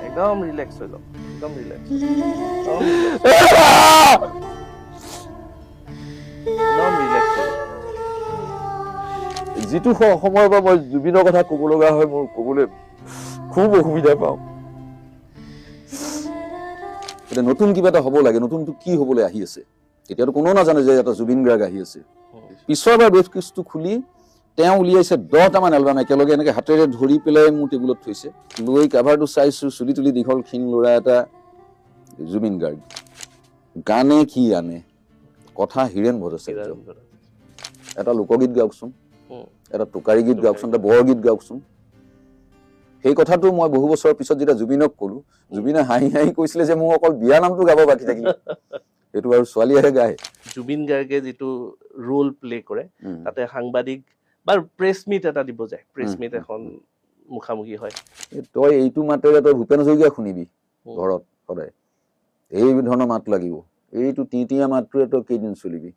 একদম ৰিল্যাক্স হইল, একদম ৰিল্যাক্স, একদম ৰিল্যাক্স হইল। যিটো সময়ৰ পৰা মই জুবিনৰ কথা ক'ব লগা হয় মোৰ ক'বলৈ খুব অসুবিধা পাওঁ। এতিয়া নতুন কিবা এটা হ'ব লাগে, নতুনটো কি হ'বলৈ আহি আছে এতিয়াতো কোনো নাজানে যে এটা জুবিন গাৰ্গ আহি আছে। পিছৰবাৰ ব্ৰেভ কেছটো খুলি তেওঁ উলিয়াইছে 10টামান এলবাম একেলগে এনেকে হাতেৰে ধৰি পেলাই মোৰ টেবুলত থৈছে। লৈ কাভাৰটো চাইছো, চুলি তুলি দীঘল ক্ষীণ ল'ৰা এটা, জুবিন গাৰ্গ। গানে কি আনে, কথা হীৰেণ ভট্টাচাৰ্য। এটা লোকগীত গাওকচোন, এটা টোকাৰী গীত গাওকচোন, এটা বৰগীত গাওকচোন। সেই কথাটো মই বহু বছৰৰ পিছত যেতিয়া জুবিনক ক'লো, জুবিনে হাঁহি হাঁহি কৈছিলে যে মোৰ অকল বিয়া নামটো গাব বাকী থাকিলে, সেইটো আৰু ছোৱালীয়েহে গায়। জুবিন গাৰ্গে যিটো ৰোল প্লে কৰে তাতে সাংবাদিক বা প্ৰেছ মিট এটা দিব যায়, প্ৰেছ মিট এখন মুখামুখি হয়। তই এইটো মাতেৰে তই ভূপেন হাজৰিকা শুনিবি ঘৰত সদায়, এই ধৰণৰ মাত লাগিব। এইটো টিয়া মাতটোৰে তই কেইদিন চলিবি।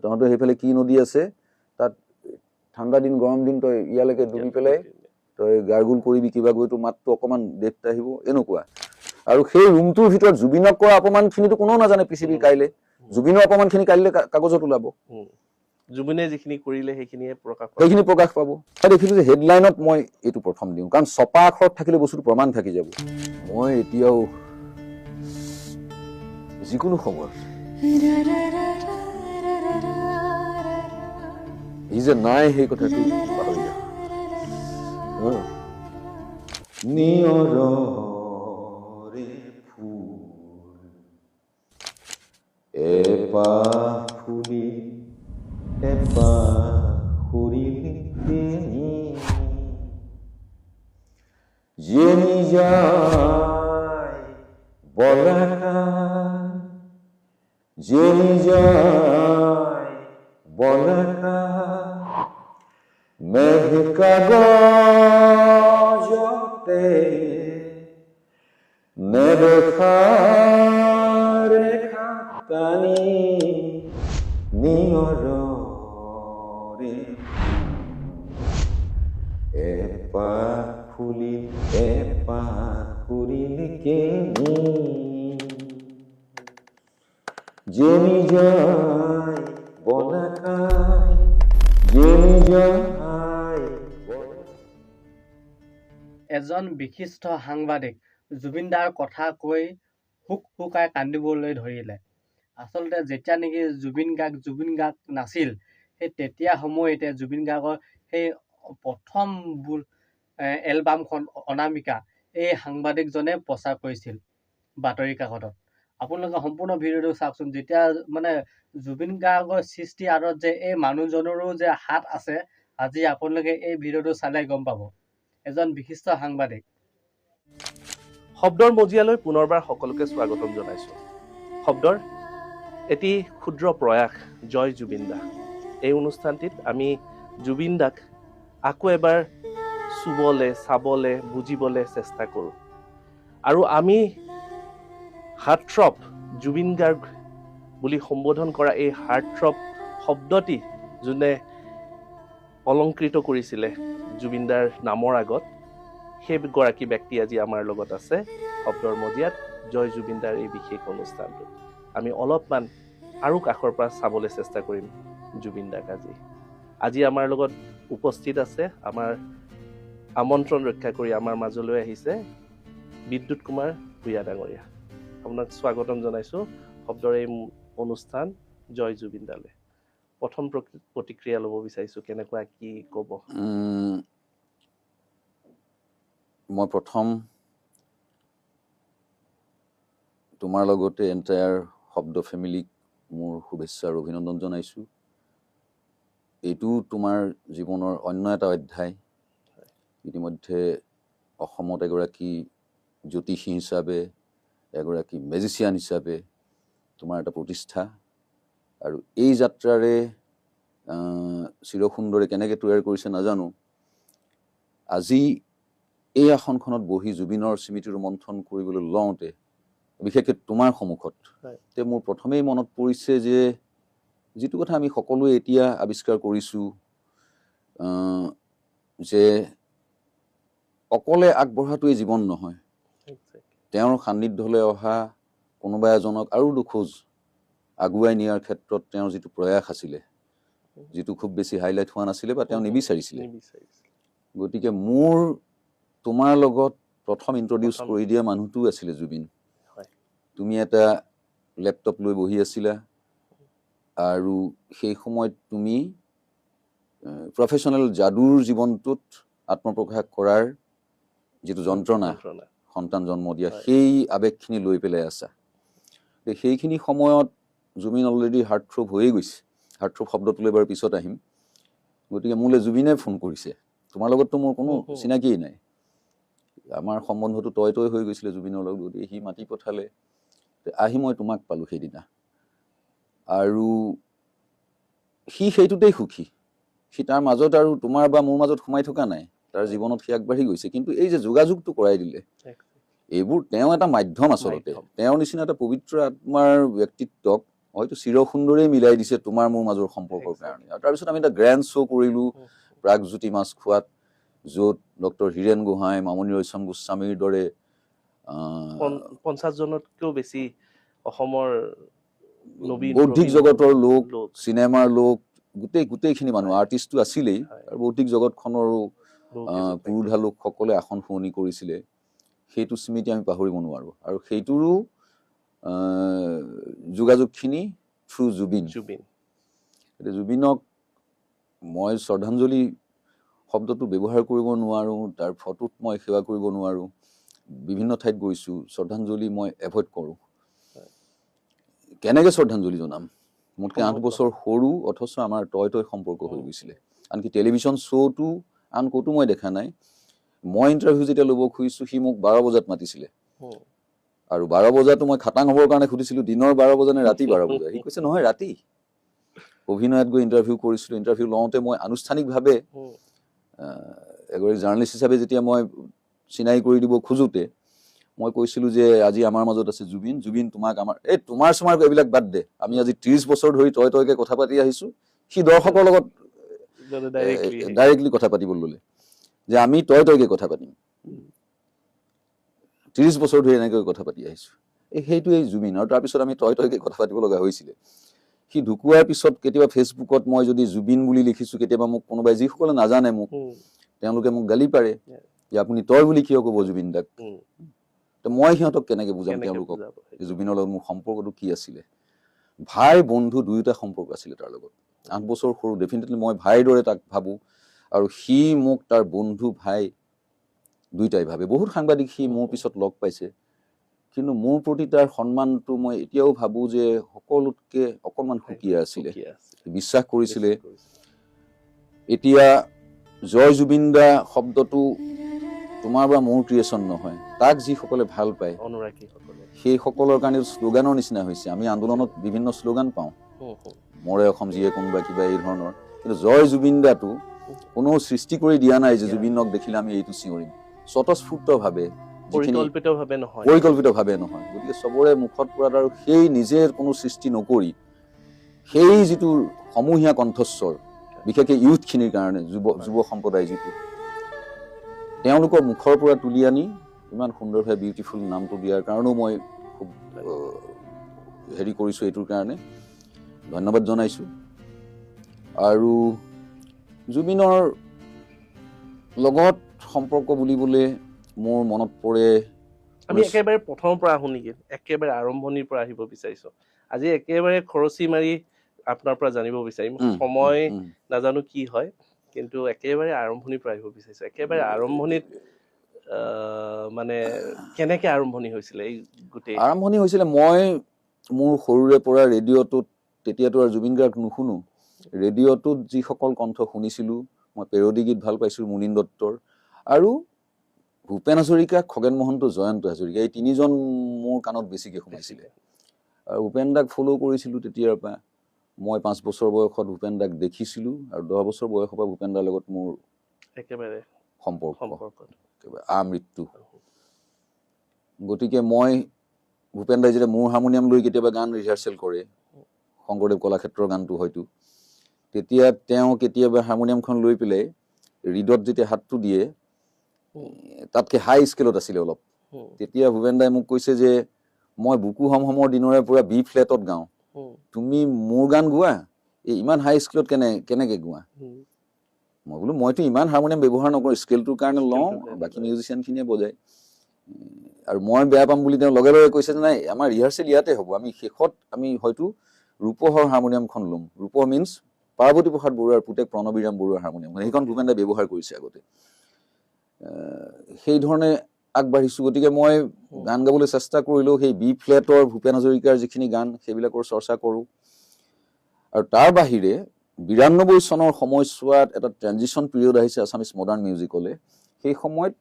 তহঁতৰ সেইফালে কি নদী আছে, তাত ঠাণ্ডা দিন গৰম দিন তই ইয়ালৈকে ডুবি পেলাই তই গাৰ্গুল কৰিবি কিবা কৰি, তোৰ মাতটো অকণমান ডেপ্থ আহিব, এনেকুৱা। আৰু সেই ৰুমটোৰ ভিতৰত জুবিনক কৰা অপমানখিনিতো কোনেও নাজানে পৃথিৱীৰ কাইলৈ। জুবিনৰ অপমানখিনি কাইলৈ কাগজত ওলাব, জুবিনে যিখিনি কৰিলে সেইখিনি প্ৰকাশ পাব। মই দেখিলো যে হেডলাইনত মই এইটো প্ৰথম দিওঁ, কাৰণ ছপা আখৰত থাকিলে বস্তুটো প্ৰমাণ থাকি যাব। মই এতিয়াও যিকোনো সময়ত ই যে নাই সেই কথাটো পাহৰি যাওঁ। নিয়ৰৰে ফুল এপাহ ফুলি এপাহ সৰিলে যেনি যায় বলাকাৰ, যেনি যায় বলাকাৰ, মেঘ কাগজতে নেদেখা ৰেখা টানি নিয়ৰৰে এপাহ ফুলি এপাহ সৰিলে কেনি, যেনি যায় বলাকাৰ, যেনি যায়। এজন বিশিষ্ট সাংবাদিক জুবিন দাৰ কথা কৈ হুকাই কান্দিবলৈ ধৰিলে। আচলতে যেতিয়া নেকি জুবিন গাৰ্গ নাছিল, সেই তেতিয়া সময়তে জুবিন গাৰ্গৰ সেই প্ৰথম এলবামখন অনামিকা এই সাংবাদিকজনে প্ৰচাৰ কৰিছিল বাতৰি কাকতত। আপোনালোকে সম্পূৰ্ণ ভিডিঅ'টো চাওকচোন। যেতিয়া মানে জুবিন গাৰ্গৰ সৃষ্টি আঁৰত যে এই মানুহজনৰো যে হাত আছে, আজি আপোনালোকে এই ভিডিঅ'টো চালে গম পাব। এজন বিশিষ্ট সাংবাদিক। শব্দৰ মজিয়ালৈ পুনৰবাৰ সকলোকে স্বাগতম জনাইছো। শব্দৰ এটি ক্ষুদ্ৰ প্ৰয়াস, জয় জুবিন দা। এই অনুষ্ঠানটিত আমি জুবিন দাক আকৌ এবাৰ চুবলে, চাবলে, বুজিবলে চেষ্টা কৰোঁ। আৰু আমি হাৰ্টথ্ৰব জুবিন গাৰ্গ বুলি সম্বোধন কৰা এই হাৰ্টথ্ৰব শব্দটি যোনে অলংকৃত কৰিছিলে জুবিন দাৰ নামৰ আগত, সেইগৰাকী ব্যক্তি আজি আমাৰ লগত আছে শব্দৰ মজিয়াত জয় জুবিন দাৰ এই বিশেষ অনুষ্ঠানটোত। আমি অলপমান আৰু কাষৰ পৰা চাবলৈ চেষ্টা কৰিম জুবিন দাক। আজি আমাৰ লগত উপস্থিত আছে, আমাৰ আমন্ত্ৰণ ৰক্ষা কৰি আমাৰ মাজলৈ আহিছে বিদ্যুৎ কুমাৰ ভূঞা ডাঙৰীয়া। আপোনাক স্বাগতম জনাইছোঁ শব্দৰ এই অনুষ্ঠান জয় জুবিন দালে। প্ৰথম প্ৰতিক্ৰিয়া ল'ব বিচাৰিছোঁ, কেনেকুৱা কি ক'ব? মই প্ৰথম তোমাৰ লগতে এণ্টায়াৰ শব্দ ফেমিলিক মোৰ শুভেচ্ছা আৰু অভিনন্দন জনাইছোঁ। এইটো তোমাৰ জীৱনৰ অন্য এটা অধ্যায়। ইতিমধ্যে অসমত এগৰাকী জ্যোতিষী হিচাপে, এগৰাকী মেজিচিয়ান হিচাপে তোমাৰ এটা প্ৰতিষ্ঠা, আৰু এই যাত্ৰাৰে চিৰসুন্দৰে কেনেকৈ তৈয়াৰ কৰিছে নাজানো। আজি এই আসনখনত বহি জুবিনৰ স্মৃতিৰ মন্থন কৰিবলৈ লওঁতে, বিশেষকৈ তোমাৰ সন্মুখত, মোৰ প্ৰথমেই মনত পৰিছে যে যিটো কথা আমি সকলোৱে এতিয়া আৱিষ্কাৰ কৰিছোঁ, যে অকলে আগবঢ়াটোৱেই জীৱন নহয়, তেওঁৰ সান্নিধ্যলৈ অহা কোনোবা এজনক আৰু দুখোজ আগুৱাই নিয়াৰ ক্ষেত্ৰত তেওঁৰ যিটো প্ৰয়াস আছিলে, যিটো খুব বেছি হাইলাইট হোৱা নাছিলে বা তেওঁ নিবিচাৰিছিলে। গতিকে মোৰ তোমাৰ লগত প্ৰথম ইন্ট্ৰডিউচ কৰি দিয়া মানুহটো আছিলে জুবিন। তুমি এটা লেপটপ লৈ বহি আছিলা আৰু সেই সময়ত তুমি প্ৰফেশ্যনেল যাদুৰ জীৱনটোত আত্মপ্ৰকাশ কৰাৰ যিটো যন্ত্ৰণা, সন্তান জন্ম দিয়া, সেই আৱেগখিনি লৈ পেলাই আছা। সেইখিনি সময়ত জুবিন অলৰেডি হাৰ্টথ্ৰব হৈয়ে গৈছে। হাৰ্টথ্ৰব শব্দটোলৈ বাৰু পিছত আহিম। গতিকে মোলৈ জুবিনে ফোন কৰিছে, তোমাৰ লগততো মোৰ কোনো চিনাকিয়েই নাই, আমাৰ সম্বন্ধটো তই হৈ গৈছিলে জুবিনৰ লগত। গতিকে সি মাতি পঠালে, আহি মই তোমাক পালোঁ সেইদিনা। আৰু সি সেইটোতেই সুখী। সি তাৰ মাজত আৰু তোমাৰ বা মোৰ মাজত সোমাই থকা নাই, তাৰ জীৱনত সি আগবাঢ়ি গৈছে। কিন্তু এই যে যোগাযোগটো কৰাই দিলে, এইবোৰ তেওঁ এটা মাধ্যম আচলতে। তেওঁৰ নিচিনা এটা পবিত্ৰ আত্মাৰ ব্যক্তিত্বক হয়তো চিৰসুন্দৰেই মিলাই দিছে তোমাৰ মোৰ মাজৰ সম্পৰ্কৰ কাৰণে। আৰু তাৰপিছত আমি এটা গ্ৰেণ্ড শ্ব' কৰিলোঁ প্ৰাগজ্যোতি মাছখোৱাত, য'ত ডক্টৰ হীৰেণ গোহাঁই, মামণি ৰয়ছম গোস্বামীৰ দৰে 50 জনতকৈও বেছি অসমৰ বৌদ্ধিক জগতৰ লোক, চিনেমাৰ লোক, গোটেইখিনি মানুহ, আৰ্টিষ্টটো আছিলেই, আৰু বৌদ্ধিক জগতখনৰো পুৰুধা লোকসকলে আসন শুৱনি কৰিছিলে। সেইটো স্মৃতি আমি পাহৰিব নোৱাৰোঁ। আৰু সেইটোৰো যোগাযোগখিনি থ্ৰু জুবিন। এতিয়া জুবিনক মই শ্ৰদ্ধাঞ্জলি শব্দটো ব্যৱহাৰ কৰিব নোৱাৰোঁ, তাৰ ফটোত মই সেৱা কৰিব নোৱাৰোঁ। বিভিন্ন ঠাইত গৈছোঁ, শ্ৰদ্ধাঞ্জলি মই এভইড কৰোঁ। কেনেকৈ শ্ৰদ্ধাঞ্জলি জনাম? মোতকৈ 8 বছৰ সৰু, অথচ আমাৰ তই সম্পৰ্ক হৈ গৈছিলে। আনকি টেলিভিশ্যন শ্ব'টো আন ক'তো মই দেখা নাই। মই ইণ্টাৰভিউ যেতিয়া ল'ব খুজিছোঁ, সি মোক 12 বজাত মাতিছিলে, আৰু 12 বজাতো মই খাটাং হ'বৰ কাৰণে সুধিছিলোঁ দিনৰ 12 বজা নে ৰাতি 12 বজা। সি কৈছে নহয়, ৰাতি। অভিনয়ত গৈ ইণ্টাৰভিউ কৰিছিলোঁ। ইণ্টাৰভিউ লওঁতে মই আনুষ্ঠানিকভাৱে এগৰাকী জাৰ্ণালিষ্ট হিচাপে যেতিয়া মই চিনাকি কৰি দিব খোজোতে মই কৈছিলোঁ যে আজি আমাৰ মাজত আছে জুবিন। জুবিন তোমাক আমাৰ তোমাৰ চমাৰ এইবিলাক বাদ দে, আমি আজি 30 বছৰ ধৰি তইকে কথা পাতি আহিছোঁ। সি দৰ্শকৰ লগত ডাইৰেক্টলি কথা পাতিবলৈ ল'লে যে আমি তইকে কথা পাতিম, 30 বছৰ ধৰি এনেকৈ কথা পাতি আহিছোঁ। সেইটোৱেই জুবিন। আৰু তাৰপিছত আমি তইকে কথা পাতিব লগা হৈছিলে। সি ঢুকুৱাৰ পিছত কেতিয়াবা ফেচবুকত মই যদি জুবিন বুলি লিখিছোঁ, কেতিয়াবা মোক কোনোবাই, যিসকলে নাজানে মোক, তেওঁলোকে মোক গালি পাৰে যে আপুনি তই বুলি কিয় ক'ব জুবিন দাক। মই সিহঁতক কেনেকৈ বুজাম তেওঁলোকক জুবিনৰ লগত মোৰ সম্পৰ্কটো কি আছিলে। ভাই বন্ধু দুয়োটা সম্পৰ্ক আছিলে তাৰ লগত। 8 বছৰ সৰু, ডেফিনেটলি মই ভাইৰ দৰে তাক ভাবোঁ, আৰু সি মোক তাৰ বন্ধু ভাই দুয়োটাই ভাবে। বহুত সাংবাদিক সি মোৰ পিছত লগ পাইছে, কিন্তু মোৰ প্ৰতি তাৰ সন্মানটো মই এতিয়াও ভাবোঁ যে সকলোতকৈ অকণমান সুকীয়া আছিলে। বিশ্বাস কৰিছিলে। এতিয়া জয় জুবিন দা শব্দটো তোমাৰ বা মোৰ ক্ৰিয়েশ্যন নহয়, তাক যিসকলে ভাল পায় সেইসকলৰ কাৰণে শ্লোগানৰ নিচিনা হৈছে। আমি আন্দোলনত বিভিন্ন শ্লোগান পাওঁ, মৰে অসম জীয়ে কোনোবা কিবা এই ধৰণৰ, কিন্তু জয় জুবিন দাটো কোনো সৃষ্টি কৰি দিয়া নাই যে জুবিনক দেখিলে আমি এইটো চিঞৰিম। স্বতঃস্ফূৰ্তভাৱে, পৰিকল্পিতভাৱে নহয়। গতিকে চবৰে মুখত পৰাত আৰু সেই নিজে কোনো সৃষ্টি নকৰি সেই যিটো সমূহীয়া কণ্ঠস্বৰ, বিশেষকৈ ইউথখিনিৰ কাৰণে, যুৱ সম্প্ৰদায় যিটো, তেওঁলোকৰ মুখৰ পৰা তুলি আনি ইমান সুন্দৰভাৱে বিউটিফুল নামটো দিয়াৰ কাৰণেও মই খুব হেৰি কৰিছোঁ, এইটোৰ কাৰণে ধন্যবাদ জনাইছোঁ। আৰু জুবিনৰ লগত সম্পৰ্ক বুলিবলৈ মোৰ মনত পৰে, আমি একেবাৰে প্ৰথমৰ পৰা আহোঁ নেকি, একেবাৰে আৰম্ভণিৰ পৰা আহিব বিচাৰিছোঁ। আজি একেবাৰে খৰচি মাৰি আপোনাৰ পৰা জানিব বিচাৰিম। সময় নাজানো কি হয়, কিন্তু একেবাৰে আৰম্ভণিৰ পৰা আহিব বিচাৰিছোঁ। একেবাৰে আৰম্ভণিত মানে কেনেকৈ আৰম্ভণি হৈছিলে? এই গোটেই আৰম্ভণি হৈছিলে, মই মোৰ সৰুৰে পৰা ৰেডিঅ'টোত, তেতিয়াতো আৰু জুবিন গাৰ্গ নুশুনো, ৰেডিঅ'টোত যিসকল কণ্ঠ শুনিছিলোঁ, মই পেৰডি গীত ভাল পাইছোঁ মুনীন দত্তৰ, আৰু ভূপেন হাজৰিকা, খগেন মহন্ত, জয়ন্ত হাজৰিকা, এই তিনিজন মোৰ কাণত বেছিকৈ সোমাইছিলে। আৰু ভূপেন দাক ফ'ল' কৰিছিলোঁ তেতিয়াৰ পৰা। মই 5 বছৰ বয়সত ভূপেন দাক দেখিছিলোঁ, আৰু 10 বছৰ বয়সৰ পৰা ভূপেন দাৰ লগত মোৰ একেবাৰে সম্পৰ্ক আমৃত্যু। গতিকে মই ভূপেন দাই যেতিয়া মোৰ হাৰমনিয়াম লৈ কেতিয়াবা গান ৰিহাৰ্চেল কৰে, শংকৰদেৱ কলাক্ষেত্ৰৰ গানটো হয়তো, তেতিয়া তেওঁ কেতিয়াবা হাৰমনিয়ামখন লৈ পেলাই ৰিডত যেতিয়া হাতটো দিয়ে, তাতকে হাই স্কেলত আছিলে অলপ। তেতিয়া ভূপেন দাই মোক কৈছে যে মই বুকু হম হমৰ দিনৰে পুৰা বি ফ্লেটত গাওঁ, তুমি মোৰ গান গোৱা, এই ইমান হাই স্কেলত কেনেকে গোৱা? মই বোলো মইতো ইমান হাৰমনিয়াম ব্যৱহাৰ নকৰোঁ, স্কেলটোৰ কাৰণে লওঁ, বাকী মিউজিচিয়ানখিনিয়ে বজায়। আৰু মই বেয়া পাম বুলি তেওঁ লগে লগে কৈছে যে নাই, আমাৰ ৰিহাৰ্চেল ইয়াতে হ'ব, আমি শেষত আমি হয়তো ৰূপহৰ হাৰমনিয়ামখন ল'ম। ৰূপহ মিনছ পাৰ্বতী প্ৰসাদ বৰুৱাৰ পুতেক প্ৰণৱীৰাম বৰুৱাৰ হাৰমনিয়াম, সেইখন ভূপেন দাই ব্যৱহাৰ কৰিছে আগতে। সেই ধৰণে আগবাঢ়িছো। গতিকে মই গান গাবলৈ চেষ্টা কৰিলেও সেই বি ফ্লেটৰ ভূপেন হাজৰিকাৰ যিখিনি গান সেইবিলাকৰ চৰ্চা কৰোঁ। আৰু তাৰ বাহিৰে ৯২ চনৰ সময়ছোৱাত এটা ট্ৰেনজিশ্যন পিৰিয়ড আহিছে আছামিজ মডাৰ্ণ মিউজিকলৈ। সেই সময়ত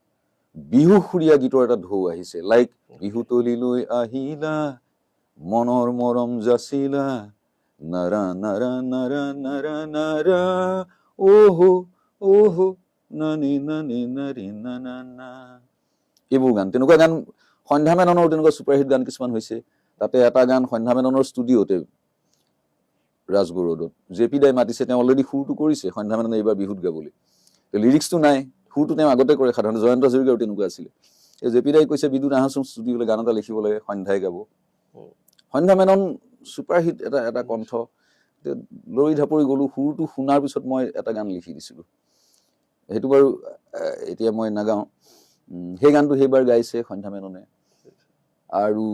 বিহু সুৰীয়া গীতৰ এটা ঢৌ আহিছে, লাইক বিহু তলিলৈ আহিলা মনৰ মৰম যাচিলা নাৰা নাৰা নাৰা নাৰা নাৰা ওহো ওহো নানি নানি নাৰী নানা না, এইবোৰ গান। তেনেকুৱা গান সন্ধ্যা মেননৰ তেনেকুৱা ছুপাৰহিট গান কিছুমান হৈছে। তাতে এটা গান সন্ধ্যা মেননৰ ষ্টুডিঅ'তে ৰাজগড়ত জে পি দাই মাতিছে, তেওঁ অলৰেডি সুৰটো কৰিছে সন্ধ্যা মেননে এইবাৰ বিহুত গাবলৈ, লিৰিক্সটো নাই, সুৰটো তেওঁ আগতে কৰে সাধাৰণতে। জয়ন্ত হাজৰিকাও তেনেকুৱা আছিলে। এই জে পি দাই কৈছে বিদুত আহাচোন ষ্টুডিঅ'লৈ, গান এটা লিখিব লাগে, সন্ধ্যাই গাব। সন্ধ্যা মেনন ছুপাৰহিট এটা কণ্ঠ, লৰি ঢাপৰি গ'লো। সুৰটো শুনাৰ পিছত মই এটা গান লিখি দিছিলোঁ, সেইটো বাৰু এতিয়া মই নাগাওঁ। সেই গানটো সেইবাৰ গাইছে সন্ধ্যা মেননে। আৰু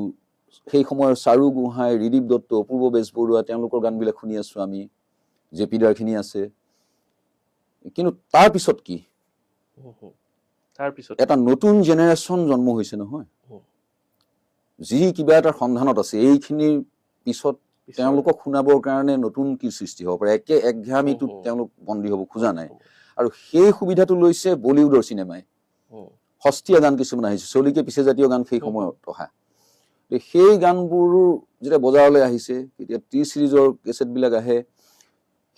সেই সময়ৰ চাৰু গোহাঁই, ৰিদীপ দত্ত, অপূৰ্ব বেজবৰুৱা, তেওঁলোকৰ গানবিলাক শুনি আছোঁ আমি, জে পি দাৰখিনি আছে। কিন্তু তাৰ পিছত কি, এটা নতুন জেনেৰেশ্যন জন্ম হৈছে নহয়, যি কিবা এটাৰ সন্ধানত আছে। এইখিনিৰ পিছত তেওঁলোকক শুনাবৰ কাৰণে নতুন কি সৃষ্টি হ'ব পাৰে, একঘেয়ামিটোত তেওঁলোক বন্দী হ'ব খোজা নাই। আৰু সেই সুবিধাটো লৈছে বলিউডৰ চিনেমাই। সস্তীয়া গান কিছুমান আহিছে, চলিকে পিছে জাতীয় গান সেই সময়ত অহা। সেই গানবোৰ যেতিয়া বজাৰলৈ আহিছে, তেতিয়া টি চিৰিজৰ কেছেটবিলাক আহে,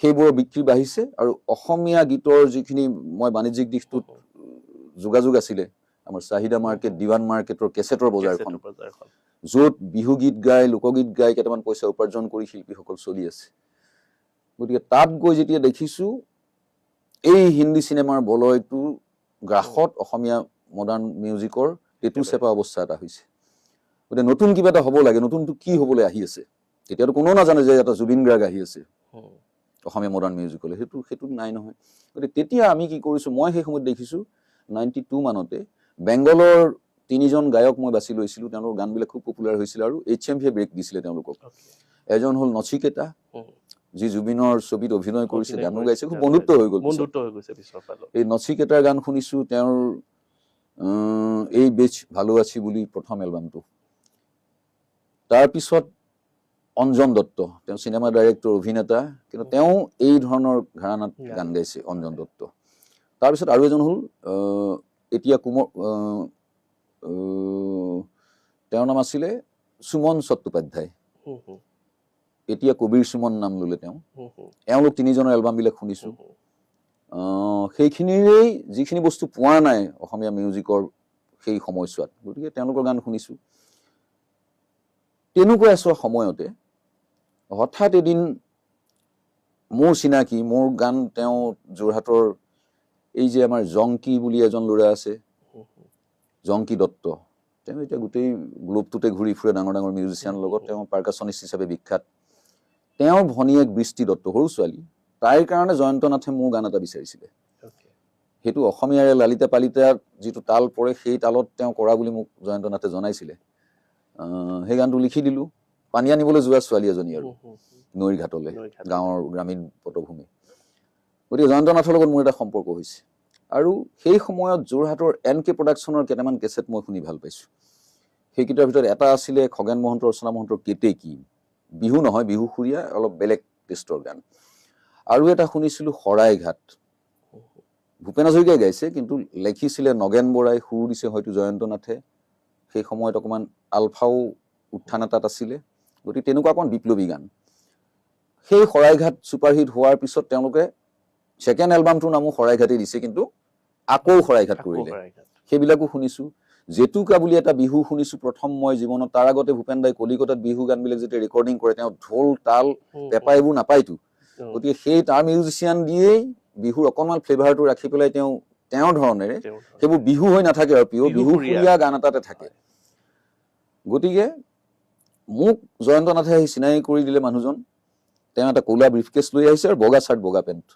সেইবোৰৰ বিক্ৰী বাঢ়িছে। আৰু অসমীয়া গীতৰ যিখিনি মই বাণিজ্যিক দিশটোত যোগাযোগ আছিলে, আমাৰ চাহিদা মাৰ্কেট, দিৱান মাৰ্কেটৰ কেছেটৰ বজাৰখন, য'ত বিহুগীত গাই, লোকগীত গাই কেইটামান পইচা উপাৰ্জন কৰি শিল্পীসকল চলি আছে। গতিকে তাত গৈ যেতিয়া দেখিছোঁ এই হিন্দী চিনেমাৰ বলয়টো গ্ৰাসত অসমীয়া মডাৰ্ণ মিউজিকৰ টেটু চেপা অৱস্থা এটা হৈছে। গতিকে নতুন কিবা এটা হ'ব লাগে। নতুনটো কি হ'বলৈ আহি আছে, এতিয়াতো কোনেও নাজানে যে এটা জুবিন গাৰ্গ আহি আছে অসমীয়া মডাৰ্ণ মিউজিকলৈ, সেইটো নাই নহয়। গতিকে তেতিয়া আমি কি কৰিছোঁ, মই সেই সময়ত দেখিছোঁ 92 মানতে বেংগলৰ 3জন গায়ক মই বাছি লৈছিলোঁ, তেওঁলোকৰ গানবিলাক খুব পপুলাৰ হৈছিলে আৰু HMV ব্ৰেক দিছিলে তেওঁলোকক। এজন হ'ল নচিকেতা, যি জুবিনৰ ছবিত অভিনয় কৰিছে, গানো গাইছে, খুব বন্ধুত্ব হৈ গ'ল। এই নচিকেতাৰ গান শুনিছোঁ, তেওঁৰ এই বেচ ভালো আছি বুলি প্ৰথম এলবামটো। তাৰপিছত অঞ্জন দত্ত, তেওঁ চিনেমা ডাইৰেক্টৰ, অভিনেতা, কিন্তু তেওঁ এই ধৰণৰ ঘৰানাত গান গাইছে, অঞ্জন দত্ত। তাৰপিছত আৰু এজন হ'ল এতিয়া তেওঁৰ নাম আছিলে সুমন চট্টোপাধ্যায়, এতিয়া কবিৰ সুমন নাম ল'লে তেওঁ। এওঁলোক 3জনৰ এলবামবিলাক শুনিছোঁ। সেইখিনিৰেই যিখিনি বস্তু পোৱা নাই অসমীয়া মিউজিকৰ সেই সময়ছোৱাত, গতিকে তেওঁলোকৰ গান শুনিছোঁ। তেনেকুৱা এছোৱা সময়তে হঠাৎ এদিন মোৰ চিনাকি, মোৰ গান তেওঁ যোৰহাটৰ এই যে আমাৰ জংকী বুলি এজন ল'ৰা আছে, জংকী দত্ত, তেওঁ এতিয়া গোটেই গ্লোবটোতে ঘূৰি ফুৰে ডাঙৰ ডাঙৰ মিউজিচিয়ানৰ লগত, তেওঁ পাৰ্কাছনিষ্ট হিচাপে বিখ্যাত। তেওঁৰ ভনীয়েক বৃষ্টি দত্ত, সৰু ছোৱালী, তাইৰ কাৰণে জয়ন্ত নাথে মোৰ গান এটা বিচাৰিছিলে। সেইটো অসমীয়াৰে লালিতা পালিতাৰ যিটো তাল পৰে, সেই তালত তেওঁ কৰা বুলি মোক জয়ন্ত নাথে জনাইছিলে। সেই গানটো লিখি দিলোঁ। পানী আনিবলৈ যোৱা ছোৱালী এজনী আৰু নৈৰ ঘাটলৈ, গাঁৱৰ গ্ৰামীণ পটভূমি। গতিকে জয়ন্ত নাথৰ লগত মোৰ এটা সম্পৰ্ক হৈছে। আৰু সেই সময়ত যোৰহাটৰ NK প্ৰডাকশ্যনৰ কেইটামান কেছেট মই শুনি ভাল পাইছোঁ। সেইকেইটাৰ ভিতৰত এটা আছিলে খগেন মহন্ত, ৰচনা মহন্তৰ কেতেকী, বিহু নহয়, বিহু সুৰীয়া, অলপ বেলেগ টেষ্টৰ গান। আৰু এটা শুনিছিলোঁ শৰাইঘাট, ভূপেন হাজৰিকাই গাইছে, কিন্তু লিখিছিলে নগেন বৰাই, সুৰ দিছে হয়তো জয়ন্ত নাথে। সেই সময়ত অকণমান আলফাও উত্থান এটাত আছিলে, গতিকে তেনেকুৱা অকণ বিপ্লৱী গান। সেই শৰাইঘাট ছুপাৰহিট হোৱাৰ পিছত তেওঁলোকে ছেকেণ্ড এলবামটোৰ নামো শৰাইঘাটেই দিছে, কিন্তু আকৌ শৰাইঘাট কৰিলে। সেইবিলাকো শুনিছোঁ। জেতুকা বুলি এটা বিহু শুনিছোঁ প্ৰথম মই জীৱনত। তাৰ আগতে ভূপেন দাই কলিকতাত বিহু গানবিলাক যেতিয়া ৰেকৰ্ডিং কৰে, তেওঁ ঢোল, তাল, পেঁপা এইবোৰ নাপায়তো, গতিকে সেই তাৰ মিউজিচিয়ান দিয়েই বিহুৰ অকণমান ফ্লেভাৰটো ৰাখি পেলাই তেওঁ তেওঁৰ ধৰণেৰে তেওঁৰ ধৰণে। সেইবোৰ বিহু হৈ নাথাকে আৰু পিয়ৰ বিহুসুৰীয়া। বিহুসুৰীয়া গান এটাতে থাকে। গতিকে মোক জয়ন্ত নাথে আহি চিনাকি কৰি দিলে মানুহজন। তেওঁ এটা ক'লা ব্ৰিফকেছ লৈ আহিছে আৰু বগা চাৰ্ট বগা পেণ্ট,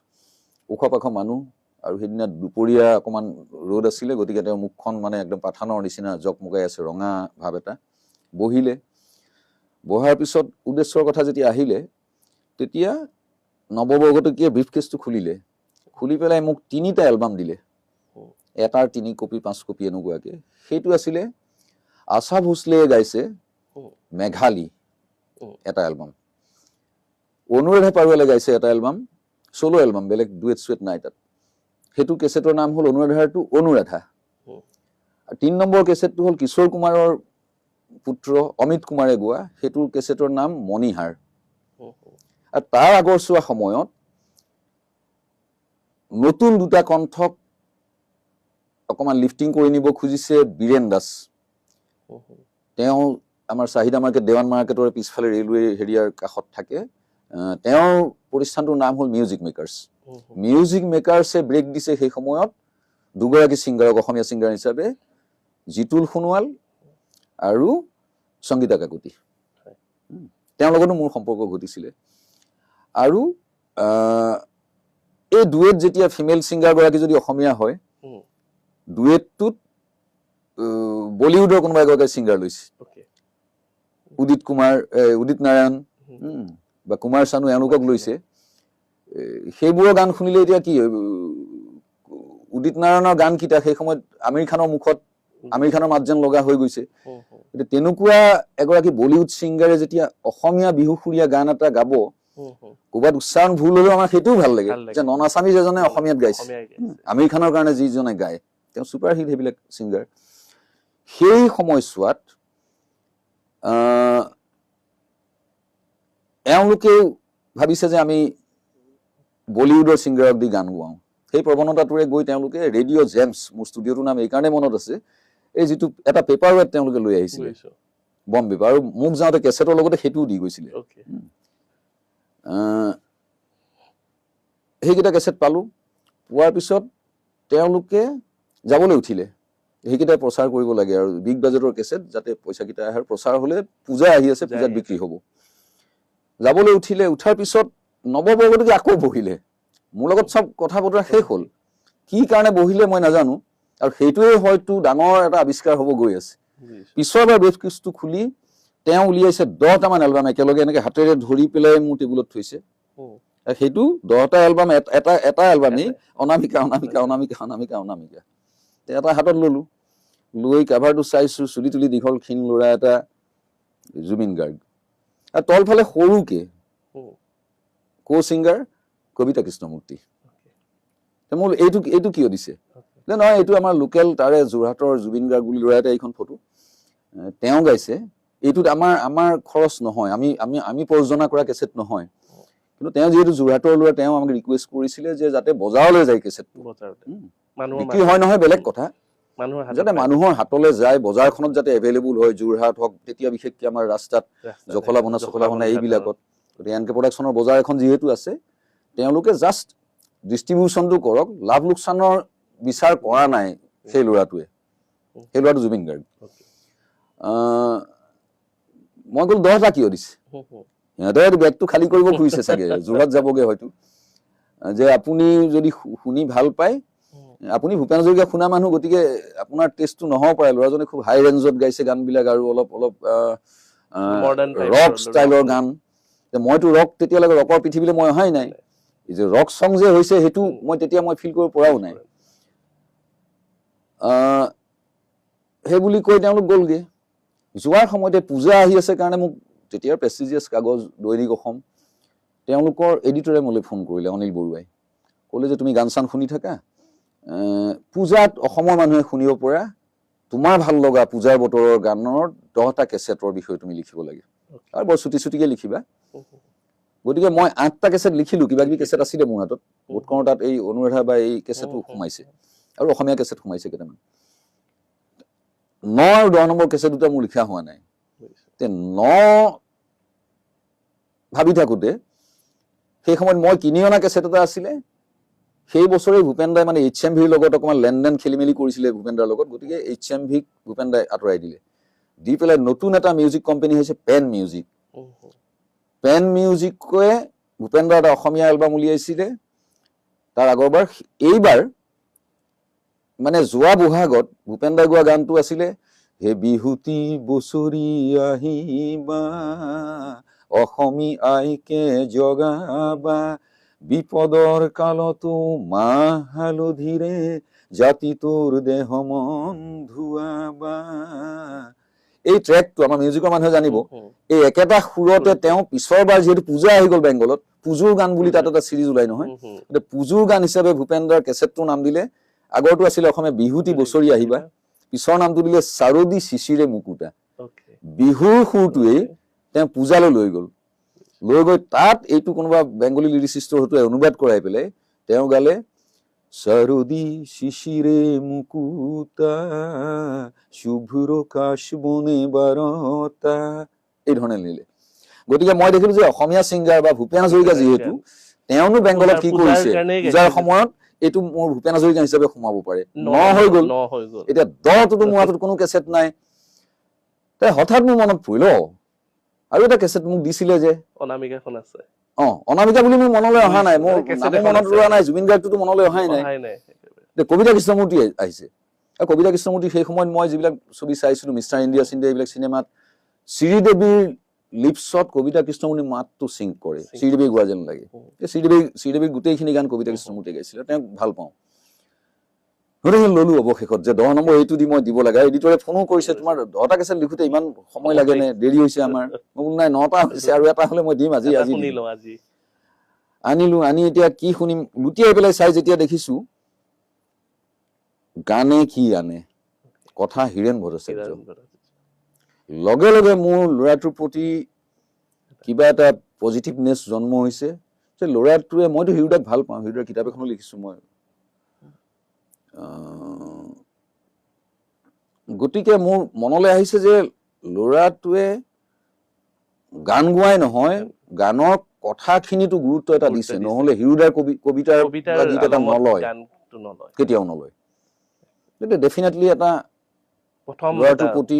ওখ পাখ মানুহ, আৰু সেইদিনা দুপৰীয়া অকণমান ৰ'দ আছিলে, গতিকে তেওঁৰ মুখখন মানে একদম পাঠানৰ নিচিনা জকমকাই আছে, ৰঙা ভাৱ এটা। বহিলে, বহাৰ পিছত উদ্দেশ্যৰ কথা যেতিয়া আহিলে, তেতিয়া নৱবৰ্গটকীয়া ব্ৰিফকেছটো খুলিলে, খুলি পেলাই মোক 3টা এলবাম দিলে, এটাৰ 3 কপি 5 কপি এনেকুৱাকে। সেইটো আছিলে আশা ভোসলেয়ে গাইছে মেঘালী এটা এলবাম, অনুৰাধা পাৰুৱালে গাইছে এটা এলবাম, চলো এলবাম, বেলেগ ডুৱেট চুৱেট নাই তাত। সেইটো কেছেটৰ নাম হ'ল অনুৰাধাৰ টু অনুৰাধা। 3 নম্বৰ কেছেটটো হ'ল কিশোৰ কুমাৰৰ পুত্ৰ অমিত কুমাৰে গোৱা, সেইটোৰ কেছেটৰ নাম মণিহাৰ। আৰু তাৰ আগৰছোৱা সময়ত নতুন 2টা কণ্ঠক অকণমান লিফটিং কৰি নিব খুজিছে বীৰেন দাস। তেওঁ আমাৰ চাহিদা মাৰ্কেট, দেৱান মাৰ্কেটৰ পিছফালে ৰেলৱে হেৰিয়াৰ কাষত থাকে। তেওঁৰ প্ৰতিষ্ঠানটোৰ নাম হ'ল মিউজিক মেকাৰ্ছ। মিউজিক মেকাৰ্ছে ব্ৰেক দিছে সেই সময়ত 2গৰাকী ছিংগাৰক অসমীয়া ছিংগাৰ হিচাপে, জিতুল সোণোৱাল আৰু সংগীতা কাকতি। তেওঁৰ লগতো মোৰ সম্পৰ্ক ঘটিছিলে। আৰু এই ডুৱেট যেতিয়া ফিমেল ছিংগাৰগৰাকী যদি অসমীয়া হয়, ডুৱেটটোত বলিউডৰ কোনোবা এগৰাকী ছিংগাৰ লৈছে, উদিত নাৰায়ণ বা কুমাৰ চানু, এওঁলোকক লৈছে। সেইবোৰৰ গান শুনিলে এতিয়া কি উদিত নাৰায়ণৰ গানকেইটা সেই সময়ত আমিৰ খানৰ মুখত, আমিৰ খানৰ মাত যেন লগা হৈ গৈছে। এতিয়া তেনেকুৱা এগৰাকী বলিউড ছিংগাৰে যেতিয়া অসমীয়া বিহুসুৰীয়া গান এটা গাব, ক'ৰবাত উচ্চাৰণ ভুল হ'লেও আমাৰ সেইটোও ভাল লাগে যে নন আছামিজ এজনে অসমীয়াত গাইছে। আমিৰ খানৰ কাৰণে যিজনে গায়, তেওঁ ছুপাৰ হিট সেইবিলাক ছিংগাৰ। সেই সময়ছোৱাত এওঁলোকেও ভাবিছে যে আমি বলিউডৰ ছিংগাৰক দি গান গোৱাওঁ। সেই প্ৰৱণতাটোৰে গৈ তেওঁলোকে ৰেডিঅ' জেমছ, মোৰ ষ্টুডিঅ'টোৰ নাম এইকাৰণে মনত আছে, এই যিটো এটা পেপাৰ ৱেট তেওঁলোকে লৈ আহিছিলে বম্বে পৰা, আৰু মোক যাওঁতে কেছেটৰ লগতে সেইটোও দি গৈছিলে। সেইকেইটা কেছেট পালোঁ। পোৱাৰ পিছত তেওঁলোকে যাবলৈ উঠিলে, সেইকেইটা প্ৰচাৰ কৰিব লাগে আৰু বিগ বাজেটৰ কেছেট, যাতে পইচাকেইটা আহে, প্ৰচাৰ হ'লে পূজা আহি আছে, পূজাত বিক্ৰী হ'ব। যাবলৈ উঠিলে, উঠাৰ পিছত নৱবৰ্গটকী আকৌ বহিলে, মোৰ লগত চব কথা বতৰা শেষ হ'ল। কি কাৰণে বহিলে মই নাজানো, আৰু সেইটোৱে হয়তো ডাঙৰ এটা আৱিষ্কাৰ হ'ব গৈ আছে। পিছৰবাৰ ব্ৰিফকেছটো খুলি তেওঁ উলিয়াইছে 10টামান এলবাম একেলগে এনেকে হাতেৰে ধৰি পেলাই মোৰ টেবুলত থৈছে। সেইটো 10টা এলবাম, এটা এলবামেই অনামিকা অনামিকা অনামিকা অনামিকা অনামিকা। এটা হাতত ললো, লৈ কাভাৰটো চাইছো, চুলি তুলি দীঘল ক্ষীণ ল'ৰা এটা, জুবিন গাৰ্গ। আৰু তলফালে সৰুকে কো ছিংগাৰ কবিতা কৃষ্ণমূৰ্তি। মোৰ এইটো কিয় দিছে? নহয়, এইটো আমাৰ লোকেল, তাৰে যোৰহাটৰ জুবিন গাৰ্গ বুলি ল'ৰা এটা, এইখন ফটো, তেওঁ গাইছে। এইটোত আমাৰ খৰচ নহয়, আমি প্ৰযোজনা কৰা কেছেট নহয়। কিন্তু তেওঁ যিহেতু যোৰহাটৰ ল'ৰা, তেওঁ আমাক ৰিকুৱেষ্ট কৰিছিলে যে যাতে বজাৰলৈ যায় কেছেটটো। বিক্ৰী হয় নহয় বেলেগ কথা, যাতে মানুহৰ হাতলৈ যায়, বজাৰখনত যাতে এভেইলেবল হয়, যোৰহাট হওক, তেতিয়া বিশেষকৈ আমাৰ ৰাস্তাত জখলা বনা এইবিলাকত। গতিকে এন কে প্ৰডাকশ্যনৰ বজাৰ এখন যিহেতু আছে, তেওঁলোকে জাষ্ট ডিষ্ট্ৰিবিউশ্যনটো কৰক, লাভ লোকচানৰ বিচাৰ কৰা নাই সেই ল'ৰাটোৱে, সেই ল'ৰাটো জুবিন গাৰ্গ। মই ক'লো 10টা কিয় দিছে? সিহঁতে বেগটো খালী কৰিব খুজিছে চাগে, যোৰহাট যাবগৈ হয়তো, যে আপুনি যদি শুনি ভাল পায়, আপুনি ভূপেন হাজৰিকা শুনা মানুহ, গতিকে আপোনাৰ টেষ্টটো নহ'ব পাৰে, ল'ৰাজনে খুব হাই ৰেঞ্জত গাইছে গানবিলাক, আৰু অলপ ৰক ষ্টাইলৰ গান। মইতো ৰক তেতিয়ালৈকে ৰকৰ পৃথিৱীলৈ মই অহাই নাই, যে ৰক চং যে হৈছে সেইটো মই ফিল কৰিব পৰাও নাই। সেই বুলি কৈ তেওঁলোক গ'লগে। যোৱাৰ সময়তে পূজা আহি আছে কাৰণে মোক তেতিয়াৰ প্ৰেষ্টিজিয়াছ কাগজ দৈনিক অসম, তেওঁলোকৰ এডিটৰে মোলৈ ফোন কৰিলে, অনিল বৰুৱাই, ক'লে যে তুমি গান চান শুনি থাকা, পূজাত অসমৰ মানুহে শুনিব পৰা তোমাৰ ভাল লগা পূজাৰ বতৰৰ গানৰ 10টা কেছেটৰ বিষয়ে তুমি লিখিব লাগে, আৰু বৰ চুটিকে লিখিবা। গতিকে মই 8টা কেছেট লিখিলোঁ, কিবা কিবি কেছেট আছিলে মোৰ হাতত, বোধকৰোঁ তাত এই অনুৰাধা বা এই কেছেটো সোমাইছে, আৰু অসমীয়া কেছেট সোমাইছে কেইটামান। 9 আৰু 10 নম্বৰ কেছেট দুটা মোৰ লিখা হোৱা নাই। 9 ভাবি থাকোঁতে সেই সময়ত মই কিনি অনা কেছেট এটা আছিলে, সেই বছৰে ভূপেন দাই মানে HMVৰ লগত অকণমান লেনদেন খেলি মেলি কৰিছিলে ভূপেন দাৰ লগত, গতিকে HMVক ভূপেন দাই আঁতৰাই দিলে, দি পেলাই নতুন এটা মিউজিক কোম্পানী হৈছে পেন মিউজিক। পেন মিউজিকে ভূপেন দাৰ এটা অসমীয়া এলবাম উলিয়াইছিলে তাৰ আগৰবাৰ। এইবাৰ মানে যোৱা বহাগত ভূপেন দাই গোৱা গানটো আছিলে হে বিহুতি বছৰি আহিবা অসমী আইকে জগাবা বিপদৰ কালতো মাহ হালধিৰে জাতি তোৰ দেহ মন ধুৱাবা। এই ট্ৰেকটো আমাৰ মিউজিকৰ মানুহে জানিব। এই একেটা সুৰতে তেওঁ পিছৰবাৰ যিহেতু পূজা আহি গ'ল বেংগলত, পুজুৰ গান বুলি তাত এটা চিৰিজ ওলাই নহয়, এতিয়া পুজুৰ গান হিচাপে ভূপেন দাৰ কেছেটটোৰ নাম দিলে, আগৰটো আছিলে অসমীয়া বিহুতি বছৰি আহিবা, পিছৰ নামটো দিলে চাৰদি শিশিৰে মুকুতা। বিহুৰ সুৰটোৱেই তেওঁ পূজালৈ লৈ গ'ল, লৈ গৈ তাত এইটো কোনোবা বেংগলী লিৰিচিষ্টৰ হয়তো অনুবাদ কৰাই পেলাই তেওঁ গালে চাৰদি শিশিৰে মুকুতা শুভ্ৰ কাশ বনে বাৰতা, এই ধৰণে নিলে। গতিকে মই দেখিলো যে অসমীয়া ছিংগাৰ বা ভূপেন হাজৰিকা যিহেতু তেওঁনো বেংগলত কি কৰিছে, পূজাৰ সময়ত এইটো মোৰ ভূপেন হাজৰিকা হিচাপে সোমাব পাৰে, হৈ গ'ল। এতিয়া দহটোতো মোৰ হাতত কোনো কেছেট নাই, তাই হঠাৎ মোৰ মনত পৰিল আৰু এটা কেছেট মোক দিছিলে যে অনামিকাখন আছে। অনামিকা বুলি মোৰ মনলৈ অহা নাই, মোৰ নামো মনত ৰোৱা নাই, জুবিন গাৰ্গটোতো মনলৈ অহাই নাই। কবিতা কৃষ্ণমূৰ্তি আহিছে, আৰু কবিতা কৃষ্ণমূৰ্তি সেই সময়ত মই যিবিলাক ছবি চাইছিলো মিষ্টাৰ ইণ্ডিয়া চিণ্ডিয়া এইবিলাক চিনেমাত শ্ৰীদেৱীৰ লিপছত কবিতা কৃষ্ণমূৰ্তিৰ মাতটো চিংক কৰে, শ্ৰীদেৱী গোৱা যেন লাগে। শ্ৰীদেৱীৰ গোটেইখিনি গান কবিতা কৃষ্ণমূৰ্তিয়ে গাইছিলে, তেওঁক ভাল পাওঁ। গতিকে ললো অৱশেষত যে 10 নম্বৰ এইটো দি মই দিব লাগে। এডিটৰে ফোনো কৰিছে, তোমাৰ 10টা কেছেট লিখোতে ইমান সময় লাগে নে, দেৰি হৈছে আমাৰ। মই বোলো নাই 9টা হৈছে, আৰু এটা হলে মই দিম আজি। আনিলো, আনি এতিয়া কি শুনিম লুটিয়াই পেলাই চাই যেতিয়া দেখিছো গানে কি আনে, কথা হীৰেণ ভট্টাচাৰ্য। লগে লগে মোৰ ল'ৰাটোৰ প্ৰতি কিবা এটা পজিটিভনেছ জন্ম হৈছে যে ল'ৰাটোৱে, মইতো হিৰুদাক ভাল পাওঁ, হিৰুদাৰ কিতাপ এখনো লিখিছো মই। গতিকে মোৰ মনলৈ আহিছে যে ল'ৰাটোৱে গান গোৱাই নহয়, গানৰ কথাখিনিতো গুৰুত্ব এটা দিছে, নহলে হিৰুদাৰ কবিতাৰ গীত এটা নলয়, কেতিয়াও নলয়। ডেফিনেটলি এটা ল'ৰাটোৰ প্ৰতি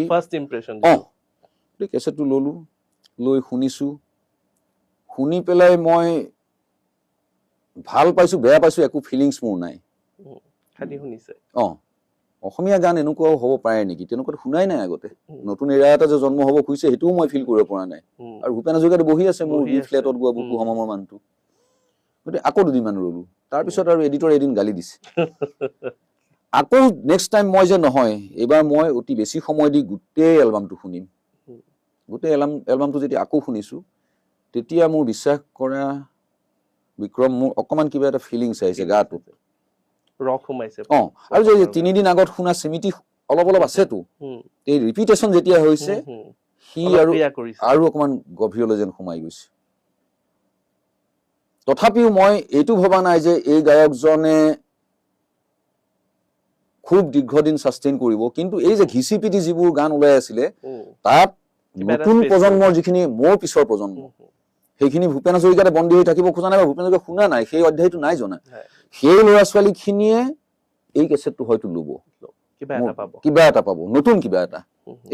কেছেটটো ললো, লৈ শুনিছো, শুনি পেলাই মই ভাল পাইছো বেয়া পাইছো একো ফিলিংছ মোৰ নাই। অসমীয়া গান এনেকুৱাও হ'ব পাৰে নেকি, তেনেকুৱাতো শুনাই নাই আগতে। নতুন এৰা এটা যে জন্ম হ'ব খুজিছে সেইটোও মই ফিল কৰিব পৰা নাই। আৰু ভূপেন হাজৰিকাটো বহি আছে মোৰ ফ্লেটত গোৱা বুকু সমামৰ মানুহটো। গতিকে আকৌ 2 দিনমান ৰলো, তাৰপিছত আৰু এডিটৰ এদিন গালি দিছে। আকৌ নেক্সট টাইম মই যে নহয়, এইবাৰ মই অতি বেছি সময় দি গোটেই এলবামটো শুনিম। গোটেই এলবামটো যেতিয়া আকৌ শুনিছো, তেতিয়া মোৰ বিশ্বাস কৰা বিক্ৰম, মোৰ অকমান কিবা এটা ফিলিংছ আহিছে গাটোত, ৰস সোমাইছে। আৰু যে 3 দিন আগত শুনা স্মৃতি অলপ অলপ আছেতো, এই ৰিপিটেশ্যন যেতিয়া হৈছে সি আৰু অকমান গভীৰলৈ যেন সোমাই গৈছে। তথাপিও মই এইটো ভবা নাই যে এই গায়কজনে খুব দীৰ্ঘদিন ছাষ্টেইন কৰিব, কিন্তু এই যে ঘিচি পিটি যিবোৰ গান ওলাই আছিলে তাত নতুন প্ৰজন্মৰ যিখিনি মোৰ পিছৰ প্ৰজন্ম, সেইখিনি ভূপেন হাজৰিকাতে বন্দী হৈ থাকিব খোজা নাই বা ভূপেন হাজৰিকা শুনা নাই, সেই অধ্যায়টো নাই জনা। সেই ল'ৰা ছোৱালী খিনিয়ে এই কেছেটটো হয়তো লব, কিবা এটা পাব, নতুন কিবা এটা,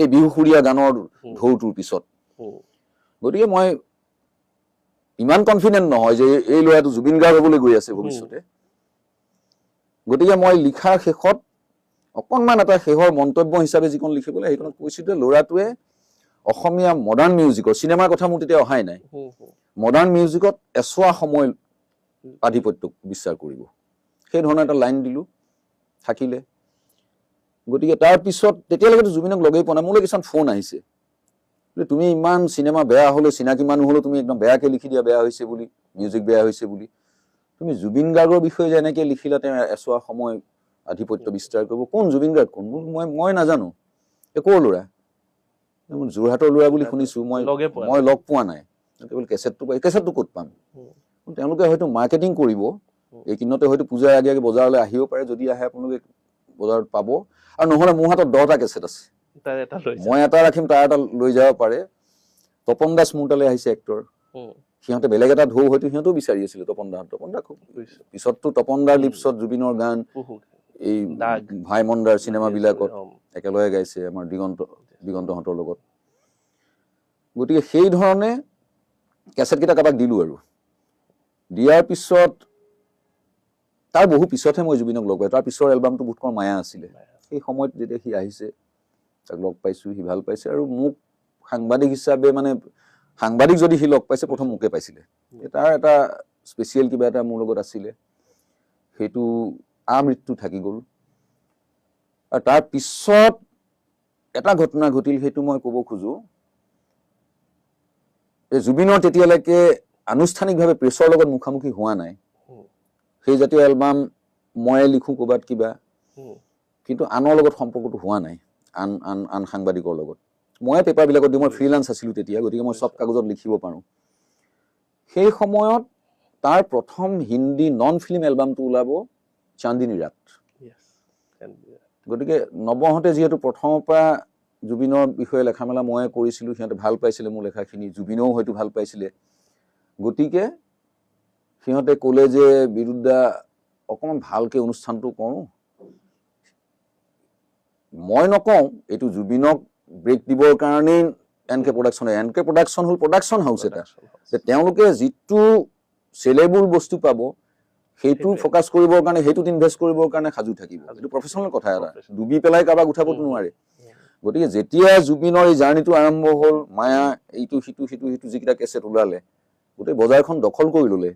এই বিহুসুৰীয়া গানৰ ঢৌটোৰ পিছত। গতিকে মই ইমান কনফিডেন্ট নহয় যে এই ল'ৰাটো জুবিন গাৰ্গ হবলৈ গৈ আছে ভৱিষ্যতে। গতিকে মই লিখাৰ শেষত অকণমান এটা শেষৰ মন্তব্য হিচাপে যিখন লিখিবলৈ, সেইখনত কৈছো যে ল'ৰাটোৱে অসমীয়া মডাৰ্ণ মিউজিকৰ, চিনেমাৰ কথা মোৰ তেতিয়া অহাই নাই, মডাৰ্ণ মিউজিকত এছোৱা সময় আধিপত্যক বিশ্বাস কৰিব, সেই ধৰণৰ এটা লাইন দিলো, থাকিলে। গতিকে তাৰপিছত তেতিয়ালৈকেতো জুবিনক লগেই পোৱা নাই, মোলৈ কিছুমান ফোন আহিছে, তুমি ইমান চিনেমা বেয়া হলে, চিনাকি মানুহ হলেও তুমি একদম বেয়াকে লিখি দিয়া, বেয়া হৈছে বুলি, মিউজিক বেয়া হৈছে বুলি। তুমি জুবিন গাৰ্গৰ বিষয়ে যে এনেকে লিখিলা, তেওঁ এছোৱা সময় আধিপত্য বিস্তাৰ কৰিব, কোন জুবিন গাৰ্গ কোন? মই নাজানো, ক'ৰ ল'ৰা? যোৰহাটৰ ল'ৰা বুলি শুনিছো, মই লগ পোৱা নাই, কেৱল কেছেটটো ক'ত পাম? তেওঁলোকে হয়তো মাৰ্কেটিং কৰিব, এইদিনতে হয়তো পূজাৰ আগে আগে বজাৰলৈ আহিব পাৰে, যদি আহে আপোনালোকে বজাৰত পাব। আৰু নহলে মোৰ হাতত 10টা কেছেট আছে, মই এটা ৰাখিম, তাৰ এটা লৈ যাব পাৰে। তপন দাস মোৰ তালৈ আহিছে, এক্টৰ, সিহঁতে বেলেগ এটা ঢৌ হয়তো সিহঁতেও বিচাৰি আছিলে তপন দা খুব পিছততো তপন দাৰ লিপছত জুবিনৰ গান এই ভাইমন্দাৰ চিনেমাবিলাকত একেলগে গাইছে আমাৰ দিগন্তহঁতৰ লগত। গতিকে সেই ধৰণে কেছেটকেইটা কাৰোবাক দিলো আৰু দিয়াৰ পিছত তাৰ বহু পিছতহে মই জুবিনক লগ পাই। তাৰ পিছৰ এলবামটো বোধকৰ মায়া আছিলে। সেই সময়ত যেতিয়া সি আহিছে তাক লগ পাইছো, সি ভাল পাইছে আৰু মোক সাংবাদিক হিচাপে মানে সাংবাদিক যদি সি লগ পাইছে প্ৰথম মোকে পাইছিলে। তাৰ এটা স্পেচিয়েল কিবা এটা মোৰ লগত আছিলে, সেইটো আমৃত্যু থাকি গ'ল। আৰু তাৰ পিছত এটা ঘটনা ঘটিল, সেইটো মই ক'ব খোজো। জুবিনৰ তেতিয়ালৈকে আনুষ্ঠানিকভাৱে প্ৰেছৰ লগত মুখামুখি হোৱা নাই। সেই জাতীয় এলবাম ময়ে লিখো ক'ৰবাত কিবা, কিন্তু আনৰ লগত সম্পৰ্কটো হোৱা নাই, আন সাংবাদিকৰ লগত। ময়ে পেপাৰবিলাকত দিওঁ, মই ফ্ৰীলান্স আছিলো তেতিয়া, গতিকে মই চব কাগজত লিখিব পাৰোঁ। সেই সময়ত তাৰ প্ৰথম হিন্দী নন ফিল্ম এলবামটো ওলাব চান্দিনী ৰাত। গতিকে নৱহঁতে যিহেতু প্ৰথমৰ পৰা জুবিনৰ বিষয়ে লেখা মেলা ময়ে কৰিছিলো, সিহঁতে ভাল পাইছিলে মোৰ লেখাখিনি, জুবিনেও হয়তো ভাল পাইছিলে। গতিকে সিহঁতে ক'লে যে বিৰুদ্ধা অকণমান ভালকে অনুষ্ঠানটো কৰোঁ। মই নকওঁ, এইটো জুবিনক ব্ৰেক দিবৰ কাৰণেই এন কে প্ৰডাকশ্যন হ'ল প্ৰডাকশ্যন হাউচ এটা, যে তেওঁলোকে যিটো চেলেবল বস্তু পাব সেইটো ফ'কাছ কৰিবৰ কাৰণে, সেইটোত ইনভেষ্ট কৰিবৰ কাৰণে সাজু থাকিব। এইটো প্ৰফেচনেল কথা এটা, ডুবি পেলাই কাৰোবাক উঠাবতো নোৱাৰে। গতিকে যেতিয়া জুবিনৰ এই জাৰ্ণিটো আৰম্ভ হ'ল, মায়া এইটো সিটো যিকেইটা কেছেট ওলালে, গোটেই বজাৰখন দখল কৰি ল'লে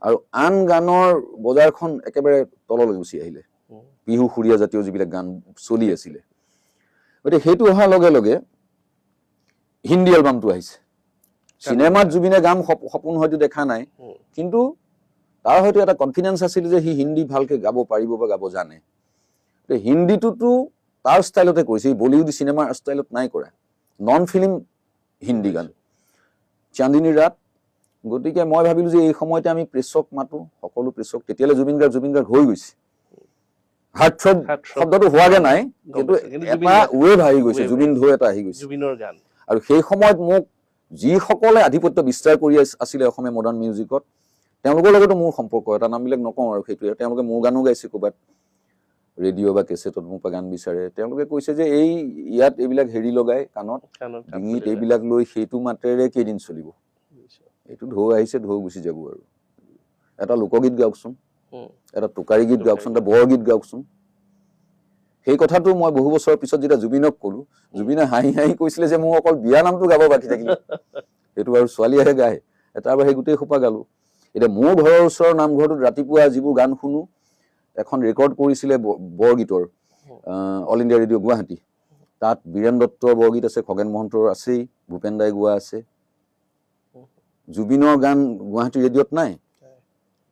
আৰু আন গানৰ বজাৰখন একেবাৰে তললৈ গুচি আহিলে। বিহু সুৰীয়া জাতীয় যিবিলাক গান চলি আছিলে, গতিকে সেইটো অহাৰ লগে লগে হিন্দী এলবামটো আহিছে। চিনেমাত জুবিনে গান সপোন হয়তো দেখা নাই, কিন্তু তাৰ হয়তো এটা কনফিডেন্স আছিল যে সি হিন্দী ভালকে গাব পাৰিব বা গাব জানে। হিন্দীটোতো তাৰ ষ্টাইলতে কৰিছে, বলিউড চিনেমাৰ ষ্টাইলত নাই কৰা, নন ফিল্ম হিন্দী গান চান্দিনী ৰাত। গতিকে মই ভাবিলো যে এই সময়তে আমি প্ৰেছক মাতো, সকলো প্ৰেছক। তেতিয়ালৈ জুবিন গাৰ্গ হৈ গৈছে, হাৰ্টথ্ৰব শব্দটো হোৱাগে নাই, কিন্তু এটা ৱেভ আহি গৈছে, জুবিন ঢৌ এটা আহি গৈছে জুবিনৰ গান। আৰু সেই সময়ত মোক যিসকলে আধিপত্য বিস্তাৰ কৰি আছিলে অসমীয়া মডাৰ্ণ মিউজিকত, তেওঁলোকৰ লগতো মোৰ সম্পৰ্ক, এটা নামবিলাক নকওঁ আৰু সেইটোৱে। তেওঁলোকে মোৰ গানো গাইছে ক'ৰবাত ৰেডিঅ' বা কেছেটত মোৰ পৰা গান বিচাৰে। তেওঁলোকে কৈছে যে ইয়াত এইবিলাক হেৰি লগাই কাণত ডিঙিত এইবিলাক লৈ সেইটো মাতেৰে কেইদিন চলিব, এইটো ঢৌ আহিছে, ঢৌ গুচি যাব। আৰু এটা লোকগীত গাওকচোন, এটা টোকাৰী গীত গাওকচোন, এটা বৰগীত গাওকচোন। সেই কথাটো মই বহু বছৰৰ পিছত যেতিয়া জুবিনক ক'লো, জুবিনে হাঁহি হাঁহি কৈছিলে যে মোৰ অকল বিয়া নামটো গাব বাকী থাকিলে, সেইটো আৰু ছোৱালীয়েহে গায়, তাৰ বাহিৰে গোটেই সোপা গালো। এতিয়া মোৰ ঘৰৰ ওচৰৰ নামঘৰটোত ৰাতিপুৱা যিবোৰ গান শুনো, এখন ৰেকৰ্ড কৰিছিলে বৰগীতৰ, অল ইণ্ডিয়া ৰেডিঅ' গুৱাহাটী। তাত বীৰেন দত্তৰ বৰগীত আছে, খগেন মহন্তৰ আছেই, ভূপেন দাই গোৱা আছে। জুবিনৰ গান গুৱাহাটী ৰেডিঅ'ত নাই,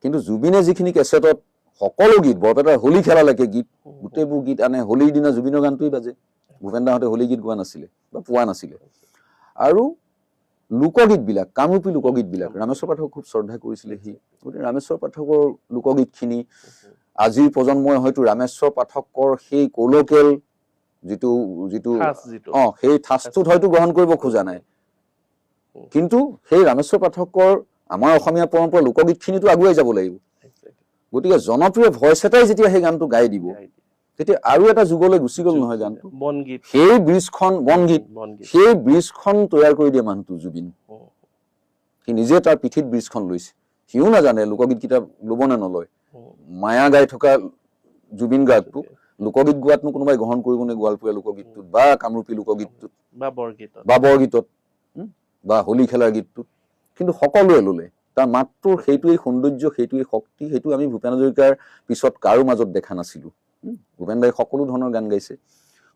কিন্তু জুবিনে যিখিনি কেছেটত সকলো গীত, বৰপেটাৰ হোলী খেলালৈকে গীত, গোটেইবোৰ গীত আনে। হোলীৰ দিনা জুবিনৰ গানটোৱেই বাজে, ভূপেন দাহঁতে হোলী গীত গোৱা নাছিলে বা পোৱা নাছিলে। আৰু লোকগীতবিলাক, কামৰূপী লোকগীতবিলাক, ৰামেশ্বৰ পাঠক খুব শ্ৰদ্ধা কৰিছিলে সি। গতিকে ৰামেশ্বৰ পাঠকৰ লোকগীতখিনি আজিৰ প্ৰজন্মই হয়তো ৰামেশ্বৰ পাঠকৰ সেই কলকেল যিটো সেই ঠাচটোত হয়তো গ্ৰহণ কৰিব খোজা নাই, কিন্তু সেই ৰামেশ্বৰ পাঠকৰ আমাৰ অসমীয়া পৰম্পৰা লোকগীতখিনিতো আগুৱাই যাব লাগিব। গতিকে জনপ্ৰিয় ভইচ এটাই যেতিয়া সেই গানটো গাই দিব, তেতিয়া আৰু এটা যুগলৈ গুচি গ'ল নহয় গানটো। সেই ব্ৰিজখন বনগীত, সেই ব্ৰিজখন তৈয়াৰ কৰি দিয়ে মানুহটো জুবিন। সি নিজে তাৰ পিঠিত ব্ৰিজখন লৈছে, সিও নাজানে লোকগীত কিতাপ ল'ব নে নলয়। মায়া গাই থকা জুবিন গাৰ্গটো লোকগীত গোৱাতনো কোনোবাই গ্ৰহণ কৰিব নে? গোৱালপৰীয়া লোকগীতটোত বা কামৰূপী লোকগীতটোত বা বৰগীতত বা হোলী খেলাৰ গীতটোত, কিন্তু সকলোৱে ল'লে। তাৰ মাতটোৰ সেইটোৱেই সৌন্দৰ্য, সেইটোৱেই শক্তি, সেইটো আমি ভূপেন হাজৰিকাৰ পিছত কাৰো মাজত দেখা নাছিলো। ভূপেন দাই সকলো ধৰণৰ গান গাইছে।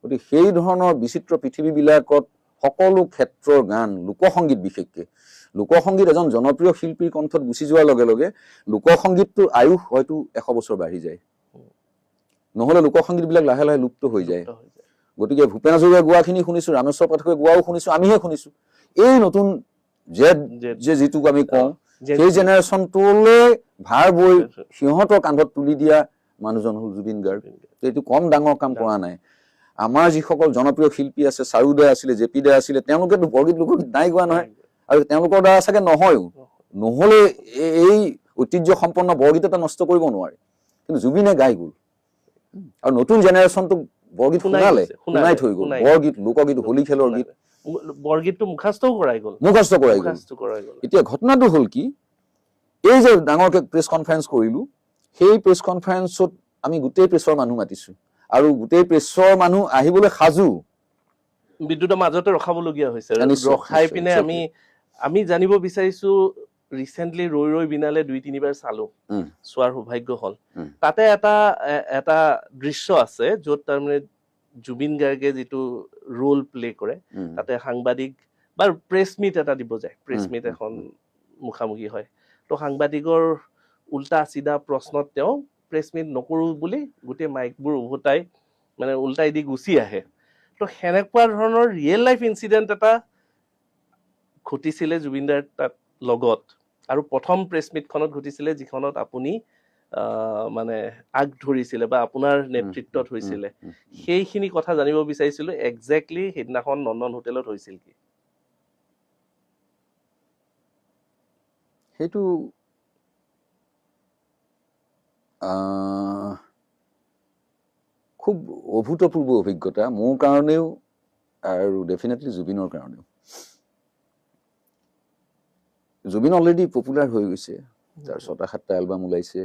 গতিকে সেই ধৰণৰ বিচিত্ৰ পৃথিৱীবিলাকত সকলো ক্ষেত্ৰৰ গান, লোকসংগীত বিশেষকে, লোকসংগীত এজন জনপ্ৰিয় শিল্পীৰ কণ্ঠত গুচি যোৱাৰ লগে লগে লোকসংগীতটোৰ আয়ুস হয়তো 100 বছৰ বাঢ়ি যায়, নহ'লে লোকসংগীতবিলাক লাহে লাহে লুপ্ত হৈ যায়। গতিকে ভূপেন হাজৰিকাই গোৱাখিনি শুনিছো, ৰামেশ্বৰ পাঠকে গোৱাও শুনিছো, আমিহে শুনিছো। এই নতুন যিটোক আমি কওঁ, সেই জেনেৰেশ্যনটোলৈ ভাৰ বৈ সিহঁতৰ কান্ধত তুলি দিয়া মানুহজন হ'ল জুবিন গাৰ্গ। এইটো কম ডাঙৰ কাম কৰা নাই। আমাৰ যিসকল জনপ্ৰিয় শিল্পী আছে, চাৰু দা আছিলে, জে পি দা আছিলে, তেওঁলোকেতো বৰগীত লোকগীত নাই গোৱা নহয়, আৰু তেওঁলোকৰ দ্বাৰা চাগে নহয়ও। নহ'লে এই ঐতিহ্য সম্পন্ন বৰগীত এটা নষ্ট কৰিব নোৱাৰে, কিন্তু জুবিনে গাই গ'ল আৰু নতুন জেনেৰেশ্যনটোক বৰগীত শুনাই থৈ গ'ল। বৰগীত, লোকগীত, হোলী খেলৰ গীত, বৰগীতটো মুখাস্তও কৰাই গ'ল। এতিয়া ঘটনাটো হ'ল কি, এই যে ডাঙৰকে প্ৰেছ কনফাৰেন্স কৰিলো, সেই প্ৰেছ কনফাৰেন্সত আমি গোটেই প্ৰেছৰ মানুহ মাতিছো আৰু গোটেই প্ৰেছৰ মানুহ আহিবলৈ সাজু। বিদ্যুতৰ মাজতে ৰখাবলগীয়া হৈছে, ৰখাই পিনে আমি জানিব বিচাৰিছো, ৰিচেণ্টলি ৰৈ বিনালে 2-3বাৰ চালো, চোৱাৰ সৌভাগ্য হ'ল। তাতে এটা দৃশ্য আছে য'ত তাৰমানে জুবিন গাৰ্গে যিটো ৰোল প্লে কৰে, তাতে সাংবাদিক বা প্ৰেছ মিট এটা দিব যায়, প্ৰেছ মিট এখন মুখামুখি হয়, তো সাংবাদিকৰ উল্টা চিধা প্ৰশ্নত তেওঁ প্ৰেছ মিট নকৰো বুলি গোটেই মাইকবোৰ উল্টাই দি গুচি আহে। তো সেনেকুৱা ধৰণৰ ৰিয়েল লাইফ ইনচিডেণ্ট এটা ঘটিছিলে জুবিনদাৰ তাত লগত, আৰু প্ৰথম প্ৰেছ মিটখনত ঘটিছিলে যিখনত আপুনি আগ ধৰিছিলে বা আপোনাৰ নেতৃত্বত হৈছিলে। সেইখিনি কথা জানিব বিচাৰিছিলো, একজেক্টলি সেইদিনাখন নন্দন হোটেলত হৈছিল কি? সেইটো খুব অভূতপূৰ্ব অভিজ্ঞতা মোৰ কাৰণেও আৰু ডেফিনেটলি জুবিনৰ কাৰণেও। জুবিন অলৰেডি পপুলাৰ হৈ গৈছে, তাৰ 6টা-7টা এলবাম ওলাইছে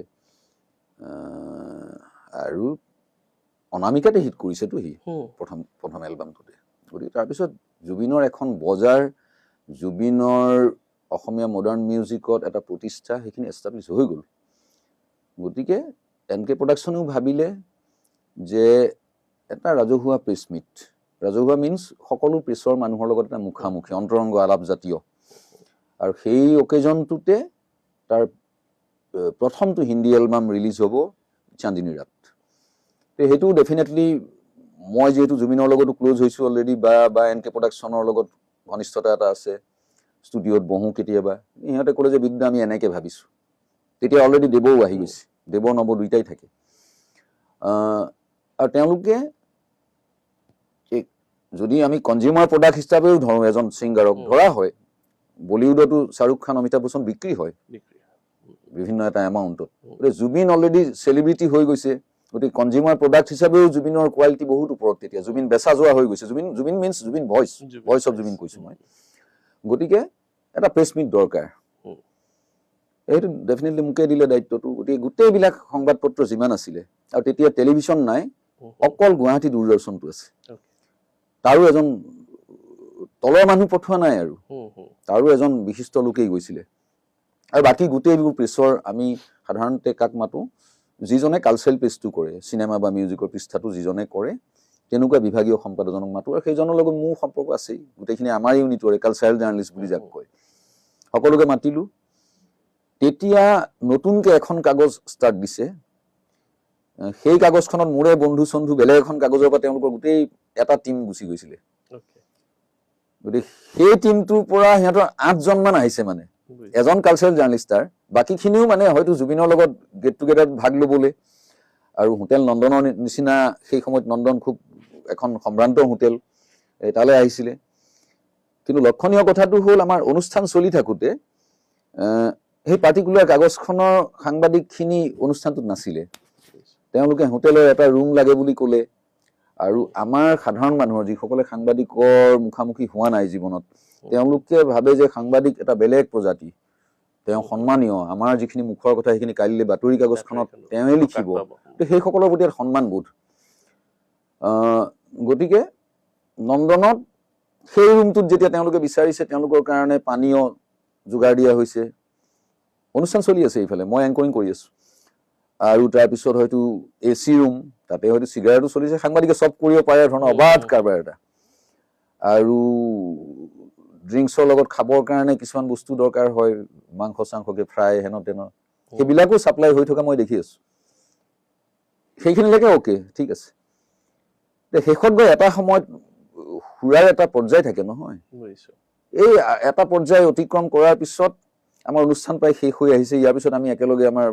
আৰু অনামিকাতে হিট কৰিছেতো সি প্ৰথম এলবামটোতে। গতিকে তাৰপিছত জুবিনৰ এখন বজাৰ, জুবিনৰ অসমীয়া মডাৰ্ণ মিউজিকত এটা প্ৰতিষ্ঠা, সেইখিনি এষ্টাব্লিছ হৈ গ'ল। গতিকে NK প্ৰডাকশ্যনেও ভাবিলে যে এটা ৰাজহুৱা প্ৰেছ মিট, ৰাজহুৱা মিনছ সকলো প্ৰেছৰ মানুহৰ লগত এটা মুখামুখি অন্তৰংগ আলাপ জাতীয়, আৰু সেই অকেজনটোতে তাৰ প্ৰথমটো হিন্দী এলবাম ৰিলিজ হ'ব, চান্দিনী ৰাত। সেইটো ডেফিনেটলি মই যিহেতু জুবিনৰ লগতো ক্ল'জ হৈছোঁ অলৰেডি, বা NK প্ৰডাকশ্যনৰ লগত ঘনিষ্ঠতা এটা আছে, ষ্টুডিঅ'ত বহোঁ কেতিয়াবা, ইহঁতে ক'লে যে বিদ্যা আমি এনেকৈ ভাবিছোঁ। তেতিয়া অলৰেডি দেৱও আহি গৈছে, দেৱ নৱ দুইটাই থাকে। আৰু তেওঁলোকে যদি আমি কনজিউমাৰ প্ৰডাক্ট হিচাপেও ধৰোঁ, এজন ছিংগাৰক ধৰা হয়, বলিউডতো শ্বাহৰুখ খান, অমিতাভ বচ্চন বিক্ৰী হয় বিভিন্ন এটা এমাউণ্টত। গতিকে জুবিন অলৰেডি চেলিব্ৰিটি হৈ গৈছে, গতিকে কনজিউমাৰ প্ৰডাক্ট হিচাপেও জুবিনৰ কোৱালিটি বহুত ওপৰত। তেতিয়া জুবিন বেচা যোৱা হৈ গৈছে। Zubeen means Zubeen voice of Zubeen কৈছোঁ মই। গতিকে এটা প্ৰেছ মিট দৰকাৰ, এইটো ডেফিনেটলি মোকে দিলে দায়িত্বটো। গতিকে গোটেইবিলাক সংবাদ পত্ৰ যিমান আছিলে, আৰু তেতিয়া টেলিভিশ্যন নাই, অকল গুৱাহাটী দূৰদৰ্শনটো আছে, তাৰো এজন তলৰ মানুহ পঠোৱা নাই, আৰু তাৰো এজন বিশিষ্ট লোকেই গৈছিলে। আৰু বাকী গোটেইবোৰ প্ৰেছৰ আমি সাধাৰণতে কাক মাতো, যিজনে কালচাৰেল পেজটো কৰে, চিনেমা বা মিউজিকৰ পৃষ্ঠাটো যিজনে কৰে, তেনেকুৱা বিভাগীয় সম্পাদকজনক মাতো, আৰু সেইজনৰ লগত মোৰ সম্পৰ্ক আছেই, গোটেইখিনি আমাৰ ইউনিটৰে কালচাৰেল জাৰ্নেলিষ্ট বুলি যাক কয়, সকলোকে মাতিলোঁ। তেতিয়া নতুনকৈ এখন কাগজ ষ্টাৰ্ট দিছে, সেই কাগজখনত মোৰে বন্ধু চন্ধু বেলেগ এখন কাগজৰ পৰা তেওঁলোকৰ গোটেই এটা টিম গুচি গৈছিলে। গতিকে সেই টিমটোৰ পৰা সিহঁতৰ 8জনমান আহিছে, এজন কালচাৰেল জাৰ্নেলিষ্টাৰ, বাকীখিনিও হয়তো জুবিনৰ লগত গেট টুগেডাৰত ভাগ ল'বলৈ। আৰু হোটেল নন্দনৰ নিচিনা সেই সময়ত নন্দন খুব এখন সম্ভ্ৰান্ত হোটেল, তালৈ আহিছিলে। কিন্তু লক্ষণীয় কথাটো হ'ল, আমাৰ অনুষ্ঠান চলি থাকোঁতে সেই পাৰ্টিকুলাৰ কাগজখনৰ সাংবাদিকখিনি অনুষ্ঠানটোত নাছিলে। তেওঁলোকে হোটেলৰ এটা ৰুম লাগে বুলি ক'লে, আৰু আমাৰ সাধাৰণ মানুহৰ যিসকলে সাংবাদিকৰ মুখামুখি হোৱা নাই জীৱনত, তেওঁলোকে ভাবে যে সাংবাদিক এটা বেলেগ প্ৰজাতি, তেওঁ সন্মানীয়, আমাৰ যিখিনি মুখৰ কথা সেইখিনি কাইলৈ বাতৰি কাগজখনত তেওঁৱে লিখিব, সেইসকলৰ প্ৰতি এটা সন্মানবোধ। গতিকে নন্দনত সেই ৰুমটোত যেতিয়া তেওঁলোকে বিচাৰিছে, তেওঁলোকৰ কাৰণে পানীয় যোগাৰ দিয়া হৈছে, অনুষ্ঠান চলি আছে, এইফালে মই এংকৰিং কৰি আছোঁ, আৰু তাৰপিছত হয়তো AC ৰুম, তাতে হয়তো চিগাৰেটো চলিছে, সাংবাদিকে চব কৰিব পাৰে ধৰণৰ অবাধ কাৰবাৰ এটা। আৰু ড্ৰিংকছৰ লগত খাবৰ কাৰণে কিছুমান বস্তু দৰকাৰ হয়, মাংস চাংসকে ফ্ৰাই হেন তেন, সেইবিলাকো ছাপ্লাই হৈ থকা মই দেখি আছোঁ। সেইখিনিলৈকে অ'কে, ঠিক আছে। শেষত গৈ এটা সময়ত সুৰাৰ এটা পৰ্যায় থাকে নহয়, এই এটা পৰ্যায় অতিক্ৰম কৰাৰ পিছত আমাৰ অনুষ্ঠান প্ৰায় শেষ হৈ আহিছে। ইয়াৰ পিছত আমি একেলগে আমাৰ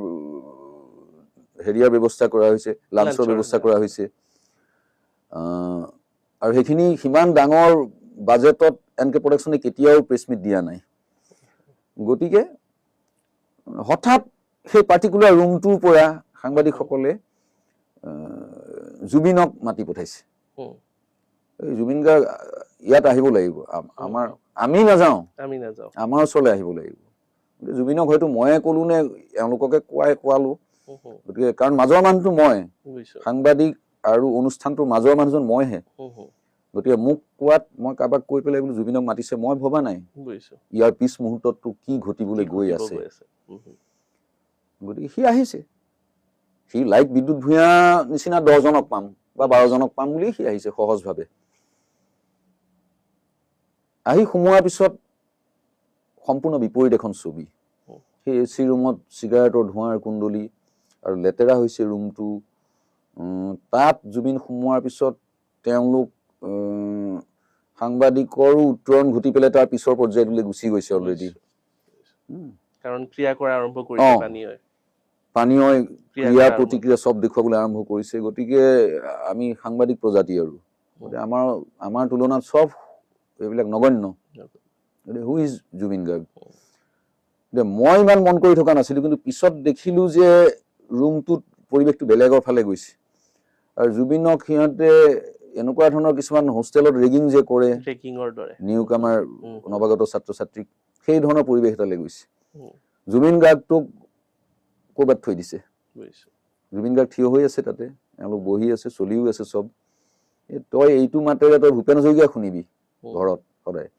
হেৰিয়াৰ ব্যৱস্থা কৰা হৈছে, লাঞ্চৰ ব্যৱস্থা কৰা হৈছে, আৰু সেইখিনি সিমান ডাঙৰ বাজেটত NK প্ৰডাকশ্যনে কেতিয়াও প্ৰেছ মিট দিয়া নাই। গতিকে হঠাৎ সেই পাৰ্টিকুলাৰ ৰুমটোৰ পৰা সাংবাদিকসকলে জুবিনক মাতি পঠাইছে এই জুবিন গাৰ্গ ইয়াত আহিব লাগিব আমাৰ আমি নাযাওঁ আমাৰ ওচৰলৈ আহিব লাগিব জুবিনক হয়তো ময়ে ক'লো নে এওঁলোককে কোৱালো গতিকে কাৰণ মাজৰ মানুহটো মই সাংবাদিক আৰু অনুষ্ঠানটোৰ মাজৰ মানুহজন মইহে গতিকে মোক কোৱাত মই কাৰোবাক কৈ পেলাই বোলো জুবিনক মাতিছে মই ভবা নাই ইয়াৰ পিছ মুহূৰ্ততটো কি ঘটিবলৈ গৈ আছে গতিকে সি আহিছে সি লাইক বিদ্যুৎ ভূঞা নিচিনা 10 জনক পাম বা 12 জনক পাম বুলি সি আহিছে সহজভাৱে আহি সোমোৱাৰ পিছত সম্পূৰ্ণ বিপৰীত এখন ছবি সেই এচি ৰুমত চিগাৰেটৰ ধোঁৱাৰ কুণ্ডলী আৰু লেতেৰা হৈছে ৰুমটো তাত জুবিন সোমোৱাৰ পিছত তেওঁলোক সাংবাদিকৰো উত্তৰণ ঘটি পেলাই তাৰ পিছৰ পৰ্যায়টোলৈ গুচি গৈছে অলৰেডি কাৰণ ক্ৰিয়া কৰা আৰম্ভ কৰিছে পানীয় ক্ৰিয়া প্ৰতিক্ৰিয়া চব দেখুৱাবলৈ আৰম্ভ কৰিছে গতিকে আমি সাংবাদিক প্ৰজাতি আৰু আমাৰ তুলনাত চব এইবিলাক নগণ্য হু ইজ জুবিন গাৰ্গ মই ইমান মন কৰি থকা নাছিলো কিন্তু পিছত দেখিলো যে ৰুমটোত পৰিৱেশটো বেলেগৰ ফালে গৈছে আৰু জুবিনক সিহঁতে এনেকুৱা ধৰণৰ কিছুমান হোষ্টেলত ৰেগিং যে কৰে নিউ কামাৰ নৱাগত ছাত্ৰ ছাত্ৰীক সেই ধৰণৰ পৰিৱেশ এটালৈ গৈছে জুবিন গাৰ্গটোক ক'ৰবাত থৈ দিছে জুবিন গাৰ্গ থিয় হৈ আছে তাতে এওঁলোক বহি আছে চলিও আছে চব তই এইটো মাতেৰে তই ভূপেন হাজৰিকা শুনিবি ঘৰত সদায়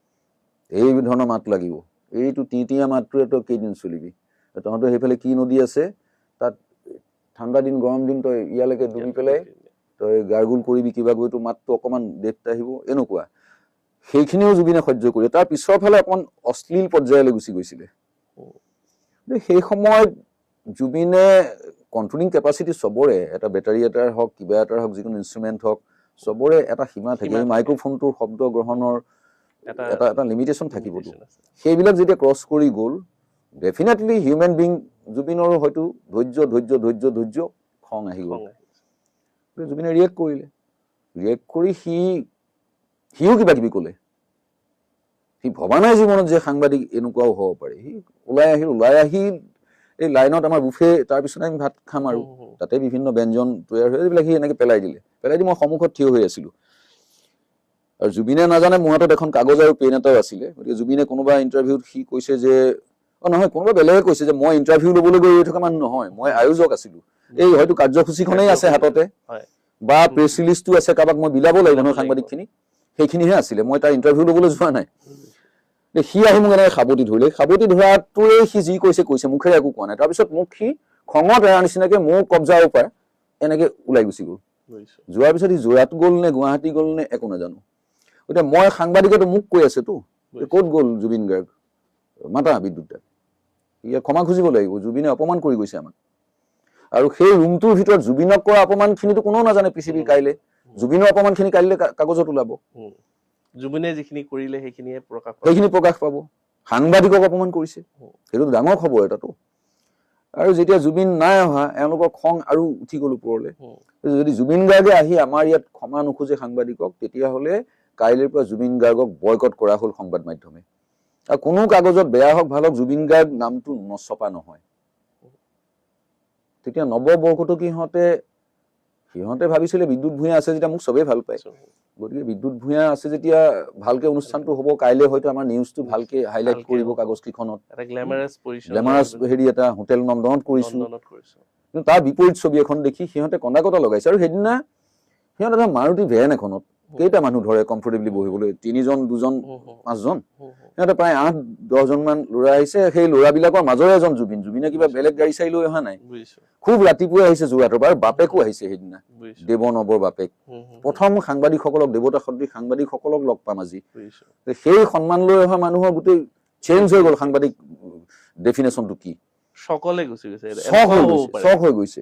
এই ধৰণৰ মাত লাগিব এইটো টিয়া মাতটোৰে তই কেইদিন চলিবি তহঁতৰ সেইফালে কি নদী আছে তাত ঠাণ্ডা দিন গৰম দিন তই ইয়ালৈকে ডুবি পেলাই তই গাৰ্গুল কৰিবি কিবা কৰি তোৰ মাতটো অকণমান ডেপ্থ আহিব এনেকুৱা সেইখিনিও জুবিনে সহ্য কৰি তাৰ পিছৰ ফালে অকণ অশ্লীল পৰ্যায়লৈ গুচি গৈছিলে সেই সময়ত জুবিনে কন্ট্ৰলিং কেপাচিটি চবৰে এটা বেটাৰী এটাৰ হওক কিবা এটাৰ হওক যিকোনো ইনষ্ট্ৰুমেণ্ট হওক চবৰে এটা সীমা থাকে মাইক্ৰফোনটোৰ শব্দ গ্ৰহণৰ এটা লিমিটেশ্যন থাকিবতো সেইবিলাক যেতিয়া ক্ৰছ কৰি গ'ল ডেফিনেটলি হিউমেন বিং জুবিনৰো হয়তো ধৈৰ্য খং আহি গ'ল জুবিনে ৰিয়েক্ট কৰি সিও কিবা কিবি ক'লে সি ভবা নাই জীৱনত যে সাংবাদিক এনেকুৱাও হ'ব পাৰে সি ওলাই আহি এই লাইনত আমাৰ বুফে তাৰপিছত আমি ভাত খাম আৰু তাতে বিভিন্ন ব্যঞ্জন তৈয়াৰ হৈ এইবিলাক সি এনেকে পেলাই দি মই সন্মুখত থিয় হৈ আছিলো আৰু জুবিনে নাজানে মোৰ হাতত এখন কাগজ আৰু পেন এটাও আছিলে গতিকে জুবিনে কোনোবা ইণ্টাৰভিউত সি কৈছে যে নহয় কোনোবা বেলেগে কৈছে যে মই ইণ্টাৰভিউ ল'বলৈ গৈ ৰৈ থকা মানুহ নহয় মই আয়োজক আছিলো এই হয়তো কাৰ্যসূচীখনেই আছে হাততে বা প্ৰেছ ৰিলিজটো আছে কাৰোবাক মই বিলাব লাগিব নহয় সাংবাদিকখিনি সেইখিনিহে আছিলে মই তাৰ ইণ্টাৰভিউ ল'বলৈ যোৱা নাই সি আহি মোক এনেকৈ সাৱটি ধৰাটোৱে সি যি কৈছে মুখেৰে একো কোৱা নাই তাৰপিছত মোক সি খঙত এৰা নিচিনাকে মোক কব্জাৰ পৰা এনেকে ওলাই গুচি গ'ল যোৱাৰ পিছত সি যোৰহাট গ'ল নে গুৱাহাটী গ'ল নে একো নাজানো এতিয়া মই সাংবাদিকেতো মোক কৈ আছেতো ক'ত গ'ল জুবিন গাৰ্গ মাতা বিদ্যুৎ ইয়াক ক্ষমা খুজিব লাগিব জুবিনে অপমান কৰি গৈছে আমাক আৰু সেই ৰুমটোৰ ভিতৰত জুবিনক কৰা অপমানখিনিতো কোনেও নাজানে পৃথিৱীৰ কাইলে জুবিনৰ অপমানখিনি কাইলৈ কাগজত ওলাব জুবিনে যিখিনি কৰিলে সেইখিনি প্ৰকাশ পাব সাংবাদিকক অপমান কৰিছে সেইটো ডাঙৰ খবৰ এটাতো আৰু যেতিয়া জুবিন নাই অহা এওঁলোকৰ খং আৰু উঠি গ'ল ওপৰলৈ যদি জুবিন গাৰ্গে আহি আমাৰ ইয়াত ক্ষমা নোখোজে সাংবাদিকক তেতিয়াহ'লে কাইলৈৰ পৰা জুবিন গাৰ্গক বয়কট কৰা হ'ল সংবাদ মাধ্যমে আৰু কোনো কাগজত বেয়া হওক ভাল হওক জুবিন গাৰ্গ নামটো নছপা নহয় তেতিয়া নৱবৰ্ষতো সিহঁতে ভাবিছিলে বিদ্যুৎ ভূঞা আছে যেতিয়া মোক চবেই ভাল পায় গতিকে বিদ্যুৎ ভূঞা আছে যেতিয়া ভালকে অনুষ্ঠানটো হ'ব কাইলৈ হয়তো আমাৰ নিউজটো ভালকে হাইলাইট কৰিব কাগজকেইখনত গ্লেমাৰাছ হেৰি এটা হোটেল নন্দনত কৰিছো কিন্তু তাৰ বিপৰীত ছবি এখন দেখি সিহঁতে কন্দা কটা লগাইছে আৰু সেইদিনা সিহঁতে এটা মাৰুতি ভেন এখনত কেইটা মানুহ ধৰে কমফৰ্টেবলি বহিবলৈ 3 জন 2 জন 5 জন সিহঁতে প্ৰায় 8-10 জন মান ল'ৰা আহিছে সেই ল'ৰাবিলাকৰ মাজৰে এজন জুবিনে কিবা বেলেগ গাড়ী চাই লৈ অহা নাই খুব ৰাতিপুৱাই আহিছে যোৰহাটৰ পৰা বাপেকো আহিছে সেইদিনা দেৱনৱৰ বাপেক প্ৰথম সাংবাদিকসকলক দেৱতা সদৃশ সাংবাদিকসকলক লগ পাম আজি সেই সন্মান লৈ অহা মানুহৰ গোটেই চেঞ্জ হৈ গ'ল সাংবাদিক ডেফিনেশ্যনটো কি সকলে গুচি গৈছে চখ হৈ গৈছে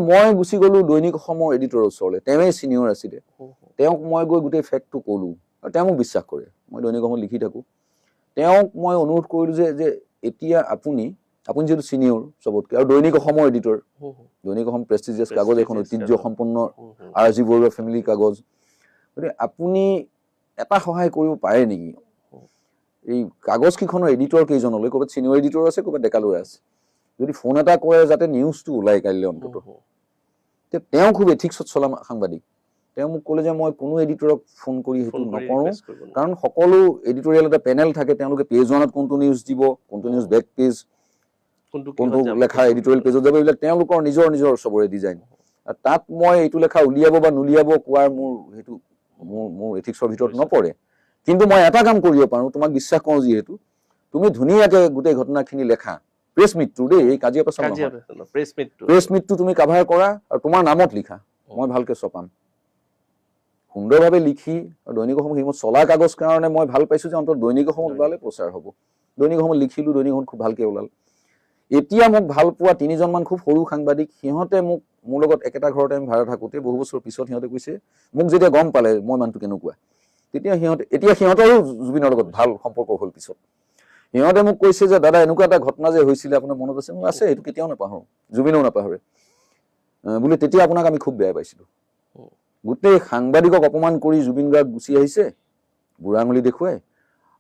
মই গুচি গ'লো দৈনিক অসমৰ এডিটৰৰ ওচৰলৈ তেওঁৱেই চিনিয়ৰ আছিলে তেওঁক মই গৈ গোটেই ফেক্টটো ক'লো আৰু তেওঁ মোক বিশ্বাস কৰে মই দৈনিক অসমত লিখি থাকোঁ তেওঁক মই অনুৰোধ কৰিলোঁ যে এতিয়া আপুনি যিহেতু চিনিয়ৰ চবতকৈ আৰু দৈনিক অসমৰ এডিটৰ দৈনিক অসম প্ৰেষ্টিজিয়াছ কাগজ এখন ঐতিহ্য সম্পন্ন RG বৰুৱা ফেমিলি কাগজ গতিকে আপুনি এটা সহায় কৰিব পাৰে নেকি এই কাগজ কেইখনৰ এডিটৰ কেইজনলৈ, ক'ৰবাত ছিনিয়ৰ এডিটৰ আছে, ক'ৰবাত ডেকা ল'ৰা আছে, যদি ফোন এটা কৰে যাতে নিউজটো ওলাই কাইলৈ অন্তত, তেওঁ খুব এথিক্সত চলা সাংবাদিক। তেওঁ মোক ক'লে যে মই কোনো এডিটৰক ফোন কৰি সেইটো নকৰোঁ, কাৰণ সকলো এডিটৰিয়েল এটা পেনেল থাকে, তেওঁলোকে পেজ ওৱানত কোনটো নিউজ দিব, কোনটো নিউজ বেক পেজ, কোনটো লেখা এডিটৰিয়েল পেজত যাব, এইবিলাক তেওঁলোকৰ নিজৰ নিজৰ চবৰে ডিজাইন। আৰু তাত মই এইটো লেখা উলিয়াব বা নুলিয়াব কোৱাৰ সেইটো মোৰ এথিক্সৰ ভিতৰত নপৰে। কিন্তু মই এটা কাম কৰিব পাৰোঁ, তোমাক বিশ্বাস কৰোঁ যিহেতু, তুমি ধুনীয়াকৈ গোটেই ঘটনাখিনি লেখা, প্ৰেছ মিটটো দেই, এই কাজিয়া পেচাল নহয়, প্ৰেছ মিটটো তুমি কাভাৰ কৰা আৰু তোমাৰ নামত লিখা, মই ভালকৈ ছপাম। সুন্দৰভাৱে লিখি দৈনিক অসম সেইমত চলা কাগজ কাৰণে মই ভাল পাইছোঁ যে অন্তত দৈনিক অসমত ওলালে প্ৰচাৰ হ'ব। দৈনিক অসমত লিখিলোঁ, দৈনিক অসমত খুব ভালকৈ ওলাল। এতিয়া মোক ভাল পোৱা 3জনমান খুব সৰু সাংবাদিক, সিহঁতে মোৰ লগত একেটা ঘৰতে আমি ভাড়া থাকোঁতে বহু বছৰ পিছত সিহঁতে কৈছে, মোক যেতিয়া গম পালে মই মানুহটো কেনেকুৱা, এতিয়া সিহঁতৰো জুবিনৰ লগত ভাল সম্পৰ্ক হ'ল পিছত। সিহঁতে মোক কৈছে যে দাদা এনেকুৱা এটা ঘটনা যে হৈছিলে আপোনাৰ মনত আছে? মোৰ আছে, এইটো কেতিয়াও নাপাহৰোঁ, জুবিনেও নাপাহৰে বোলে, তেতিয়া আপোনাক আমি খুব বেয়া পাইছিলোঁ। গোটেই সাংবাদিকক অপমান কৰি জুবিন গাৰ্গ গুচি আহিছে বুঢ়া আঙুলি দেখুৱাই,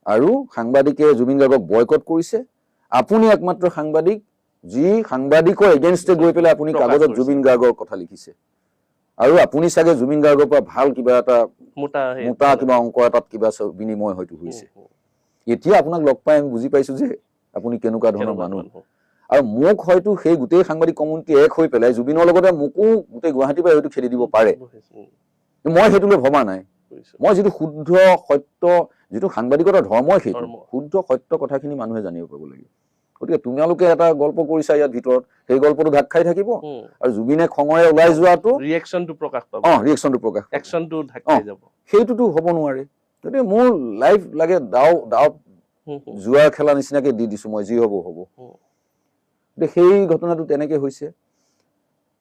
আৰু সাংবাদিকে জুবিন গাৰ্গক বয়কট কৰিছে। আপুনি একমাত্ৰ সাংবাদিক যি সাংবাদিকৰ এগেইনষ্টে গৈ পেলাই আপুনি কাগজত জুবিন গাৰ্গৰ কথা লিখিছে, আৰু আপুনি চাগে জুবিন গাৰ্গৰ পৰা ভাল কিবা এটা মোটা কিবা অংক এটাত কিবা বিনিময় হয়তো হৈছে। এতিয়া আপোনাক লগ পাই আমি বুজি পাইছোঁ যে আপুনি কেনেকুৱা ধৰণৰ মানুহ। আৰু মোক হয়তো সেই গোটেই সাংবাদিক কমিউনিটি এক হৈ পেলাই জুবিনৰ লগতে মোকো গোটেই গুৱাহাটীৰ পৰা হয়তো খেদি দিব পাৰে, মই সেইটোলৈ ভবা নাই। মই যিটো শুদ্ধ সত্য, যিটো সাংবাদিকতাৰ ধৰ্মই সেইটো, শুদ্ধ সত্য কথাখিনি মানুহে জানিব পাব লাগে। গতিকে তোমালোকে এটা গল্প কৰিছা ইয়াৰ ভিতৰত, সেই গল্পটো ঢাক খাই থাকিব, আৰু জুবিনে খঙৰে ওলাই যোৱাটো ৰিয়েকশ্যনটো প্ৰকাশ পাব, সেইটোতো হ'ব নোৱাৰে। গতিকে মোৰ লাইফ লাগে দাও জোৱাৰ খেলা নিচিনাকে দি দিছোঁ মই, যি হ'ব হ'ব। সেই ঘটনাটো তেনেকে হৈছে।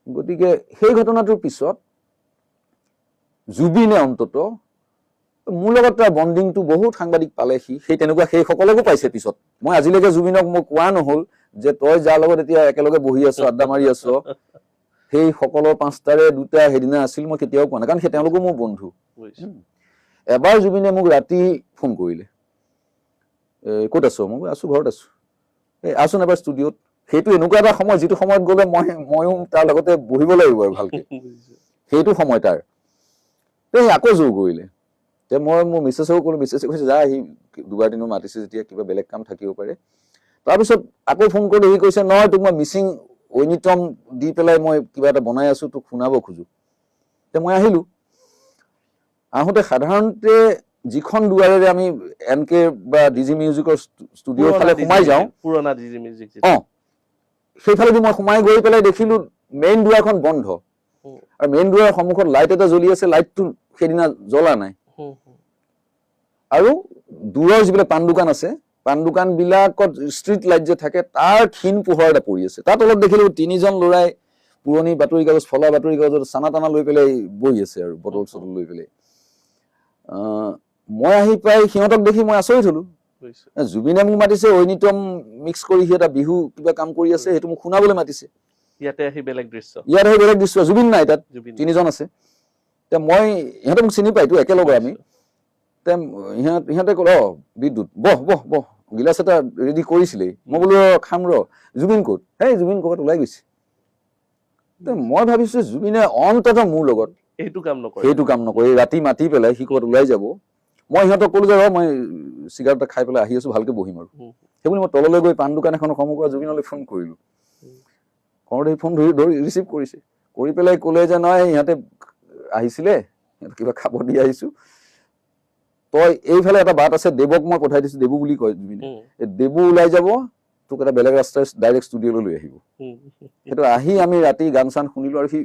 গতিকে সেই ঘটনাটোৰ পিছত জুবিনে অন্তত মোৰ লগত তাৰ বণ্ডিংটো বহুত সাংবাদিক পালে, সেই তেনেকুৱা সেই সকলোকো পাইছে পিছত। মই আজিলৈকে জুবিনক মই কোৱা নহ'ল যে তই যাৰ লগত এতিয়া একেলগে বহি আছ, আড্ডা মাৰি আছ, সেই সকলৰ 5টাৰে 2টা সেইদিনা আছিল, মই কেতিয়াও কোৱা নাই, কাৰণ সেই তেওঁলোকো মোৰ বন্ধু। এবাৰ জুবিনে মোক ৰাতি ফোন কৰিলে, ক'ত আছ? মই আছোঁ, ঘৰত আছোঁ। আছোন এবাৰ ষ্টুডিঅ'ত। সেইটো এনেকুৱা এটা সময় যিটো সময়ত গ'লে ময়ো তাৰ লগতে বহিব লাগিব আৰু ভালকে, সেইটো সময় তাৰ। আকৌ জোৰ কৰিলে, মই মোৰ মিছেছকো ক'লো, মিছেছে কৈছে যা, সি দুবাৰ দিনো মাতিছে যেতিয়া কিবা বেলেগ কাম থাকিব পাৰে। তাৰপিছত আকৌ ফোন কৰি সি কৈছে নহয়, তোক মই মিচিং ঐনিতম দি পেলাই মই কিবা এটা বনাই আছোঁ, তোক শুনাব খোজো। মই আহিলোঁ। আহোঁতে সাধাৰণতে যিখন দুৱাৰেৰে আমি NK বা DG মিউজিকৰ ষ্টুডিঅ'ৰ ফালে সোমাই যাওঁ, সেইফালেদি মই সোমাই গৈ পেলাই দেখিলোঁ মেইন দুৱাৰখন বন্ধ, আৰু মেইন দুৱাৰৰ সন্মুখত লাইট এটা জ্বলি আছে, লাইটটো সেইদিনা জ্বলা নাই। আৰু দূৰৰ যিবিলাক পাণ দোকান আছে, পাণ দোকান বিলাকত ষ্ট্ৰীট লাইট যে থাকে, তাৰ ক্ষীণ পোহৰ এটা পৰি আছে। তাত অলপ দেখিলোঁ 3জন ল'ৰাই পুৰণি বাতৰি কাগজ, ফলা বাতৰি কাগজত চানা টানা লৈ পেলাই বহি আছে, আৰু বটল চটল লৈ পেলাই। মই আহি পাই সিহঁতক দেখি মই আচৰিত হলোঁ। জুবিনে মোক মাতিছে, ঐনিতম মিক্স কৰি সি এটা বিহু কিবা কাম কৰি আছে, সেইটো মোক শুনাবলৈ মাতিছে। ইয়াতে আহি বেলেগ দৃশ্য, জুবিন নাই তাত, 3জন আছে। মই ইহঁতে মোক চিনি পাইতো, একেলগে আমি। ইহঁতে ক'লে বিদ্যুৎ বহ বহ বহ, গিলাচ এটা ৰেডি কৰিছিলেই। মই বোলো খাম ৰ, জুবিন ক'ত? জুবিন ক'ৰবাত ওলাই গৈছে। মই ভাবিছোঁ জুবিনে অন্ততঃ মোৰ লগত সেইটো কাম নকৰে, ৰাতি মাতি পেলাই সি ক'ৰবাত ওলাই যাব। মই সিহঁতক ক'লো যে মই চিগাৰেট এটা খাই পেলাই আহি আছোঁ, ভালকে বহিম আৰু। সেইবুলি মই তললৈ গৈ পাণ দোকান এখনৰ সন্মুখত জুবিনলৈ ফোন কৰিলোঁ। কৰোঁতে ফোন ধৰি ৰিচিভ কৰিছে, কৰি পেলাই ক'লে যে নহয় সিহঁতে আহিছিলে, সিহঁতক কিবা খাব দি আহিছোঁ, তই এইফালে এটা বাট আছে, দেৱক মই পঠাই দিছোঁ, দেৱু বুলি কয় জুবিনে, দেৱু ওলাই যাব, তোক এটা বেলেগ ৰাস্তাই ডাইৰেক্ট ষ্টুডিঅ'লৈ লৈ আহিব। সেইটো আহি আমি ৰাতি গান চান শুনিলোঁ, আৰু সি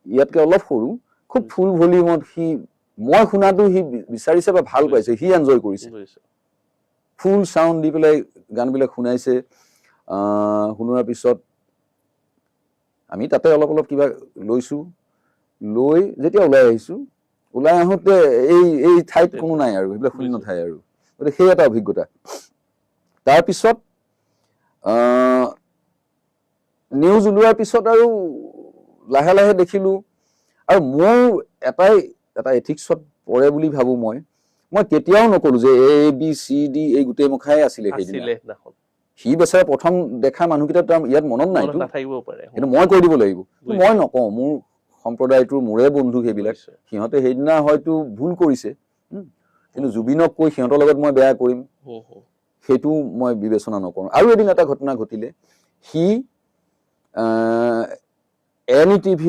ইয়াতকে অলপ সৰু, খুব ফুল ভলিউমত মই শুনাটো সি বিচাৰিছে বা ভাল পাইছে, সি এনজয় কৰিছে। ফুল চাউণ্ড দি পেলাই গানবিলাক শুনাইছে। শুনোৱাৰ পিছত আমি তাতে অলপ অলপ কিবা লৈছোঁ, লৈ যেতিয়া ওলাই আহিছোঁ, ওলাই আহোঁতে এই ঠাইত কোনো নাই আৰু, সেইবিলাক শূন্য ঠাই আৰু। গতিকে সেই এটা অভিজ্ঞতা। তাৰপিছত নিউজ ওলোৱাৰ পিছত আৰু লাহে লাহে দেখিলোঁ, আৰু মোৰ এটা এথিক্সত পৰে বুলি ভাবোঁ মই, মই কেতিয়াও নকলো যে ABCD এই গোটেই মুখাই আছিলে সেইদিনা আছিলে সেইদিনাখন সি বেচাৰা প্ৰথম দেখা মানুহকেইটা তাৰ ইয়াত মনত নাই মনত নাথাকিবও পাৰে কিন্তু মই কৈ দিব লাগিব মই নকওঁ মোৰ সম্প্ৰদায়টোৰ মোৰে বন্ধু সেইবিলাক সিহঁতে সেইদিনা হয়তো ভুল কৰিছে কিন্তু জুবিনক কৈ সিহঁতৰ লগত মই বেয়া কৰিম সেইটো মই বিবেচনা নকৰোঁ আৰু এদিন এটা ঘটনা ঘটিলে সি NETV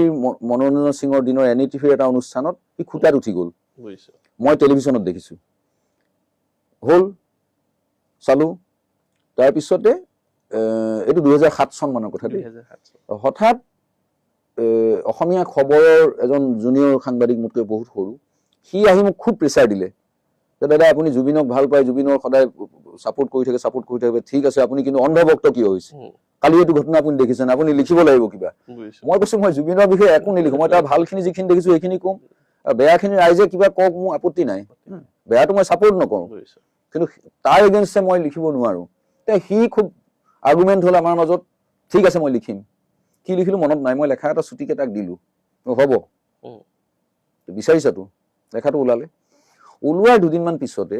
মনোৰঞ্জন সিঙৰ দিনৰ NETV এটা অনুষ্ঠানত সি খুটাত উঠি গ'ল মই টেলিভিশ্যনত দেখিছোঁ হ'ল চালো তাৰপিছতে এইটো 2007 চন মানৰ কথা দেই হঠাৎ অসমীয়া খবৰৰ এজন জুনিয়ৰ সাংবাদিক মোতকৈ বহুত সৰু সি আহি মোক খুব প্ৰেছাৰ দিলে যে দাদা আপুনি জুবিনক ভাল পায় জুবিনৰ সদায় ছাপোৰ্ট কৰি থাকে ঠিক আছে আপুনি কিন্তু অন্ধভক্ত কিয় হৈছে কালি এইটো ঘটনা আপুনি দেখিছেনে আপুনি লিখিব লাগিব কিবা মই কৈছো মই জুবিনৰ বিষয়ে একো নিলিখো মই তাৰ ভালখিনি যিখিনি দেখিছো সেইখিনি কম বেয়াখিনি ৰাইজে কিবা কওক মোৰ আপত্তি নাই বেয়াটো মই ছাপোৰ্ট নকৰোঁ কিন্তু তাৰ এগেইনষ্টে মই লিখিব নোৱাৰো সি খুব আৰ্গুমেণ্ট হ'ল আমাৰ মাজত ঠিক আছে মই লিখিম কি লিখিলো মনত নাই মই লেখা এটা চুটিকে তাক দিলো হ'ব বিচাৰিছাতো লেখাটো ওলোৱাৰ দুদিনমান পিছতে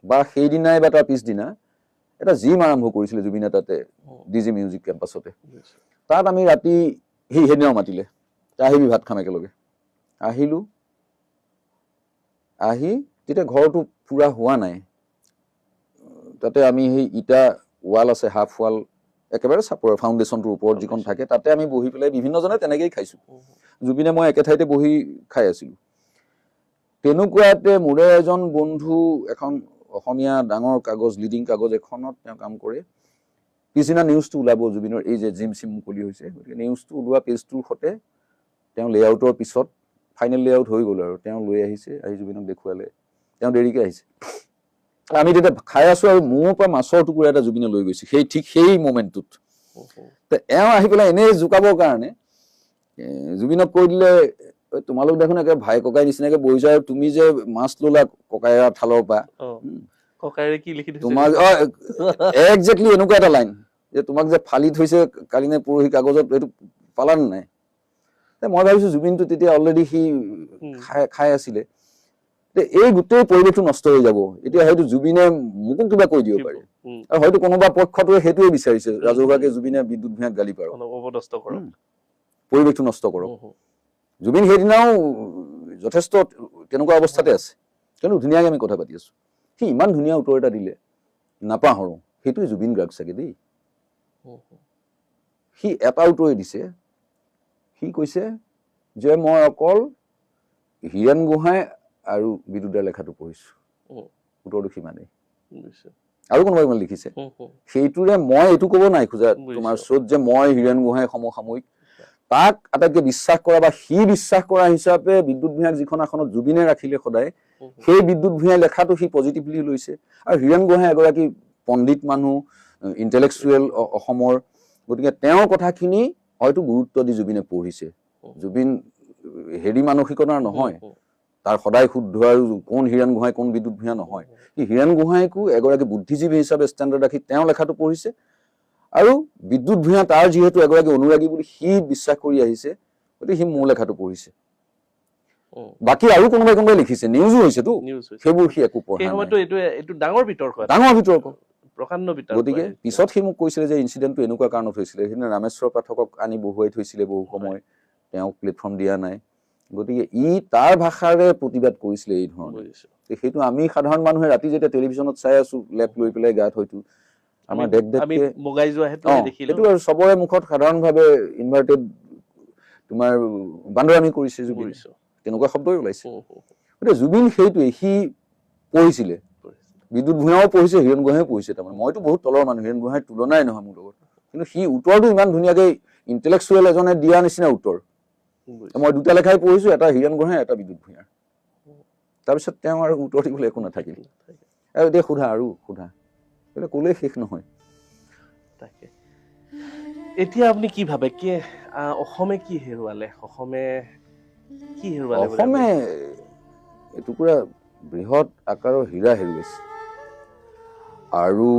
বা সেইদিনাই বা তাৰ পিছদিনা এটা জিম আৰম্ভ কৰিছিলে জুবিনে তাতে DG মিউজিক কেম্পাছতে তাত আমি ৰাতি সেইদিনাও মাতিলে আহিবি ভাত খাম একেলগে আহিলো আহি তেতিয়া ঘৰটো পুৰা হোৱা নাই তাতে আমি সেই ইটা ৱাল আছে হাফ ৱাল একেবাৰে চাপৰ ফাউণ্ডেশ্যনটোৰ ওপৰত যিখন থাকে তাতে আমি বহি পেলাই বিভিন্নজনে তেনেকেই খাইছো জুবিনে মই একে ঠাইতে বহি খাই আছিলো তেনেকুৱাতে মোৰে এজন বন্ধু এখন অসমীয়া ডাঙৰ কাগজ লিডিং কাগজ এখনত তেওঁ কাম কৰে পিছদিনা নিউজটো ওলাব জুবিনৰ এই যে জিম চিম মুকলি হৈছে গতিকে নিউজটো ওলোৱা পেজটোৰ সতে তেওঁ লেআউটৰ পিছত ফাইনেল লেআউট হৈ গ'ল আৰু তেওঁ লৈ আহিছে আহি জুবিনক দেখুৱালে তেওঁ দেৰিকৈ আহিছে আমি তেতিয়া খাই আছো আৰু মোৰ পৰা মাছৰ টুকুৰা এটা জুবিনে লৈ গৈছে ঠিক সেই মোমেণ্টটোত এওঁ আহি পেলাই এনেই জোকাবৰ কাৰণে জুবিনক কৈ দিলে তোমালোক দেখোন একে ভাই ককাই নিচিনাকে বহিছা আৰু তুমি যে মাছ ললা ককাইৰ থালৰ পৰা ককাইৰে কি লিখি তোমাক একজেক্টলি এনেকুৱা এটা লাইন যে তোমাক যে ফালি থৈছে কালি নে পৰহি কাগজত এইটো পালানে নাই মই ভাবিছো জুবিনটো তেতিয়া অলৰেডি সি খাই আছিলে এই গোটেই পৰিৱেশটো নষ্ট হৈ যাব এতিয়া হয়তো জুবিনে মোকো কিবা কৈ দিব পাৰে আৰু হয়তো কোনোবা পক্ষটোৱে সেইটোৱে বিচাৰিছে ৰাজহুৱাকে জুবিনে বিদ্যুৎ ভূঞাক গালি পাৰক পৰিৱেশটো নষ্ট কৰক জুবিন সেইদিনাও যথেষ্ট তেনেকুৱা অৱস্থাতে আছে কিন্তু ধুনীয়াকে আমি কথা পাতি আছো সি ইমান ধুনীয়া উত্তৰ এটা দিলে নাপাহৰো সেইটোৱে জুবিন গাৰ্গ চাগে দেই সি এটা উত্তৰে দিছে সি কৈছে যে মই অকল হীৰেণ গোহাঁই আৰু বিদ্যুৎদাৰ লেখাটো পঢ়িছো উত্তৰটো সিমানেই আৰু কোনোবাই মানে লিখিছে সেইটোৰে মই এইটো ক'ব নাই খোজা তোমাৰ শ্ৰোত যে মই হীৰেণ গোহাঁই সমসাময়িক তাক আটাইতকৈ বিশ্বাস কৰা বা সি বিশ্বাস কৰা হিচাপে বিদ্যুৎ ভূঞাক যিখন আসনত জুবিনে ৰাখিলে সদায় সেই বিদ্যুৎ ভূঞাই লেখাটো সি পজিটিভলি লৈছে আৰু হীৰেণ গোহাঁই এগৰাকী পণ্ডিত মানুহ ইণ্টেলেকচুৱেল অসমৰ গতিকে তেওঁৰ কথাখিনি হয়তো গুৰুত্ব দি জুবিনে পঢ়িছে জুবিন হেৰি মানসিকতাৰ নহয় তাৰ সদায় শুদ্ধ আৰু কোন হীৰেণ গোহাঁই কোন বিদ্যুৎ ভূঞা নহয় সি হীৰেণ গোহাঁইকো এগৰাকী বুদ্ধিজীৱী হিচাপে ষ্টেণ্ডাৰ্ড ৰাখি তেওঁ লেখাটো পঢ়িছে আৰু বিদ্যুৎ ভূঞা তাৰ যিহেতু এগৰাকী অনুৰাগী বুলি সি বিশ্বাস কৰি আহিছে গতিকে সি মোৰ লেখাটো পঢ়িছে বাকী আৰু কোনোবাই লিখিছে নিউজো হৈছেতো সেইবোৰ সি একো পঢ়া নাই ডাঙৰ বিতৰ্ক গতিকে পিছত সি মোক কৈছিলে যে ইনচিডেণ্টটো এনেকুৱা কাৰণত হৈছিলে সেইদিনা ৰামেশ্বৰ পাঠকক আনি বহুৱাই থৈছিলে বহু সময় তেওঁক প্লেটফৰ্ম দিয়া নাই গতিকে তাৰ ভাষাৰে প্ৰতিবাদ কৰিছিলে এই ধৰণে সেইটো আমি সাধাৰণ মানুহে ৰাতি যেতিয়া টেলিভিশ্যনত চাই আছো লেপ লৈ পেলাই গাত হয়তো আমাৰ সেইটো আৰু চবৰে মুখত সাধাৰণভাৱে ইনভাৰ্টেড তোমাৰ বান্দৰামি কৰিছে জুবিন তেনেকুৱা শব্দই ওলাইছে গতিকে জুবিন সেইটোৱে সি পঢ়িছিলে বিদ্যুৎ ভূঞাও পঢ়িছে হীৰেণ গোহাঁইও পঢ়িছে তাৰমানে মইতো বহুত তলৰ মানুহ হীৰেণ গোহাঁইৰ তুলনাই নহয় মোৰ লগত কিন্তু সি উত্তৰটো ইমান ধুনীয়াকৈ ইণ্টেলেকচুৱেল এজনে দিয়া নিচিনা উত্তৰ মই দুটা লেখাই পঢ়িছো এটা হীৰেণ গোহাঁই এটা বিদ্যুৎ ভূঞাৰ তাৰপিছত তেওঁ আৰু উত্তৰ দিবলৈ একো নাথাকিল আৰু এতিয়া সোধা ক'লেই শেষ নহয় এতিয়া আপুনি কি ভাবে কি অসমে কি হেৰুৱালে অসমে এটুকুৰা বৃহৎ আকাৰৰ হীৰা হেৰুৱাইছে আৰু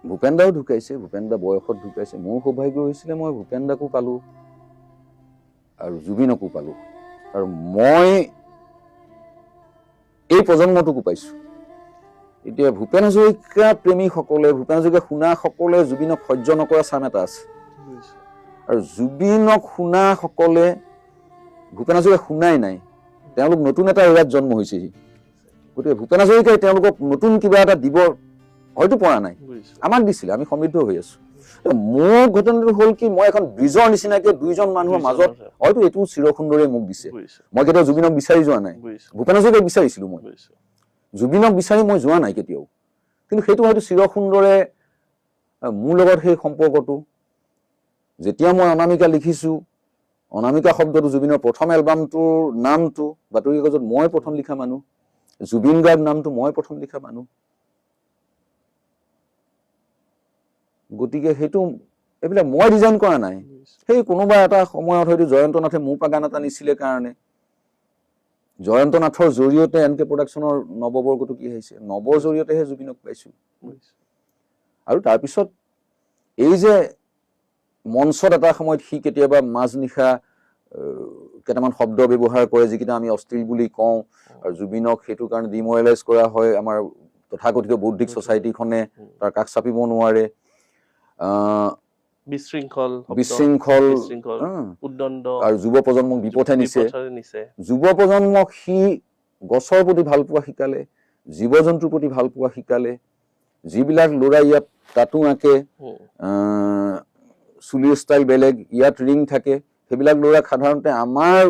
ভূপেন দাও ঢুকাইছে ভূপেন দা বয়সত ঢুকাইছে মোৰ সৌভাগ্য হৈছিলে মই ভূপেন দাকো পালো আৰু জুবিনকো পালো আৰু মই এই প্ৰজন্মটোকো পাইছো এতিয়া ভূপেন হাজৰিকা প্ৰেমীসকলে, ভূপেন হাজৰিকা শুনাসকলে জুবিনক সহ্য নকৰা চাম এটা আছে, আৰু জুবিনক শুনাসকলে ভূপেন হাজৰিকা শুনাই নাই, তেওঁলোক নতুন এটা এৰাত জন্ম হৈছেহি। গতিকে ভূপেন হাজৰিকাই তেওঁলোকক নতুন কিবা এটা দিব হয়তো পৰা নাই, আমাক দিছিলে, আমি সমৃদ্ধ হৈ আছো। মোৰ ঘটনাটো হ'ল কি, মই এখন ব্ৰিজৰ নিচিনাকে দুইজন মানুহৰ মাজত, হয়তো এইটো চিৰসুন্দৰে মোক দিছে, মই কেতিয়াও জুবিনক বিচাৰি যোৱা নাই, ভূপেন হাজৰিকাক বিচাৰিছিলো মই, জুবিনক বিচাৰি মই যোৱা নাই কেতিয়াও, কিন্তু সেইটো হয়তো চিৰসুন্দৰে মোৰ লগত সেই সম্পৰ্কটো। যেতিয়া মই অনামিকা লিখিছো, অনামিকা শব্দটো জুবিনৰ প্ৰথম এলবামটোৰ নামটো বাতৰি কাকতত মই প্ৰথম লিখা মানুহ, জুবিন গাৰ্গ নামটো মই প্ৰথম লিখা মানুহ। গতিকে সেইটো এইবিলাক মই ডিজাইন কৰা নাই, সেই কোনোবা এটা সময়ত হয়তো জয়ন্ত নাথে মোৰ পৰা গান এটা নিছিলে কাৰণে, জয়ন্ত নাথৰ জৰিয়তে এনকে প্ৰডাকশ্যনৰ নৱবৰ্গটো কি হৈছে, নৱৰ জৰিয়তেহে জুবিনক পাইছো। আৰু তাৰপিছত এই যে মঞ্চত এটা সময়ত সি কেতিয়াবা মাজনিশা কেইটামান শব্দ ব্যৱহাৰ কৰে যিকেইটা আমি অশ্লীল বুলি কওঁ, আৰু জুবিনক সেইটো কাৰণে ডিমৰেলাইজ কৰা হয়, আমাৰ তথাকথিত বৌদ্ধিক ছচাইটিখনে তাৰ কাষ চাপিব নোৱাৰে, বিশৃংখল, আৰু যুৱ প্ৰজন্মক বিপথে নিছে। যুৱ প্ৰজন্মক সি গছৰ প্ৰতি ভাল পোৱা শিকালে, জীৱ জন্তুৰ প্ৰতি ভাল পোৱা শিকালে, যিবিলাক ল'ৰা ইয়াত টাটু আঁকে, চুলিৰ ষ্টাইল বেলেগ, ইয়াত ৰিং থাকে, সেইবিলাক ল'ৰাক সাধাৰণতে আমাৰ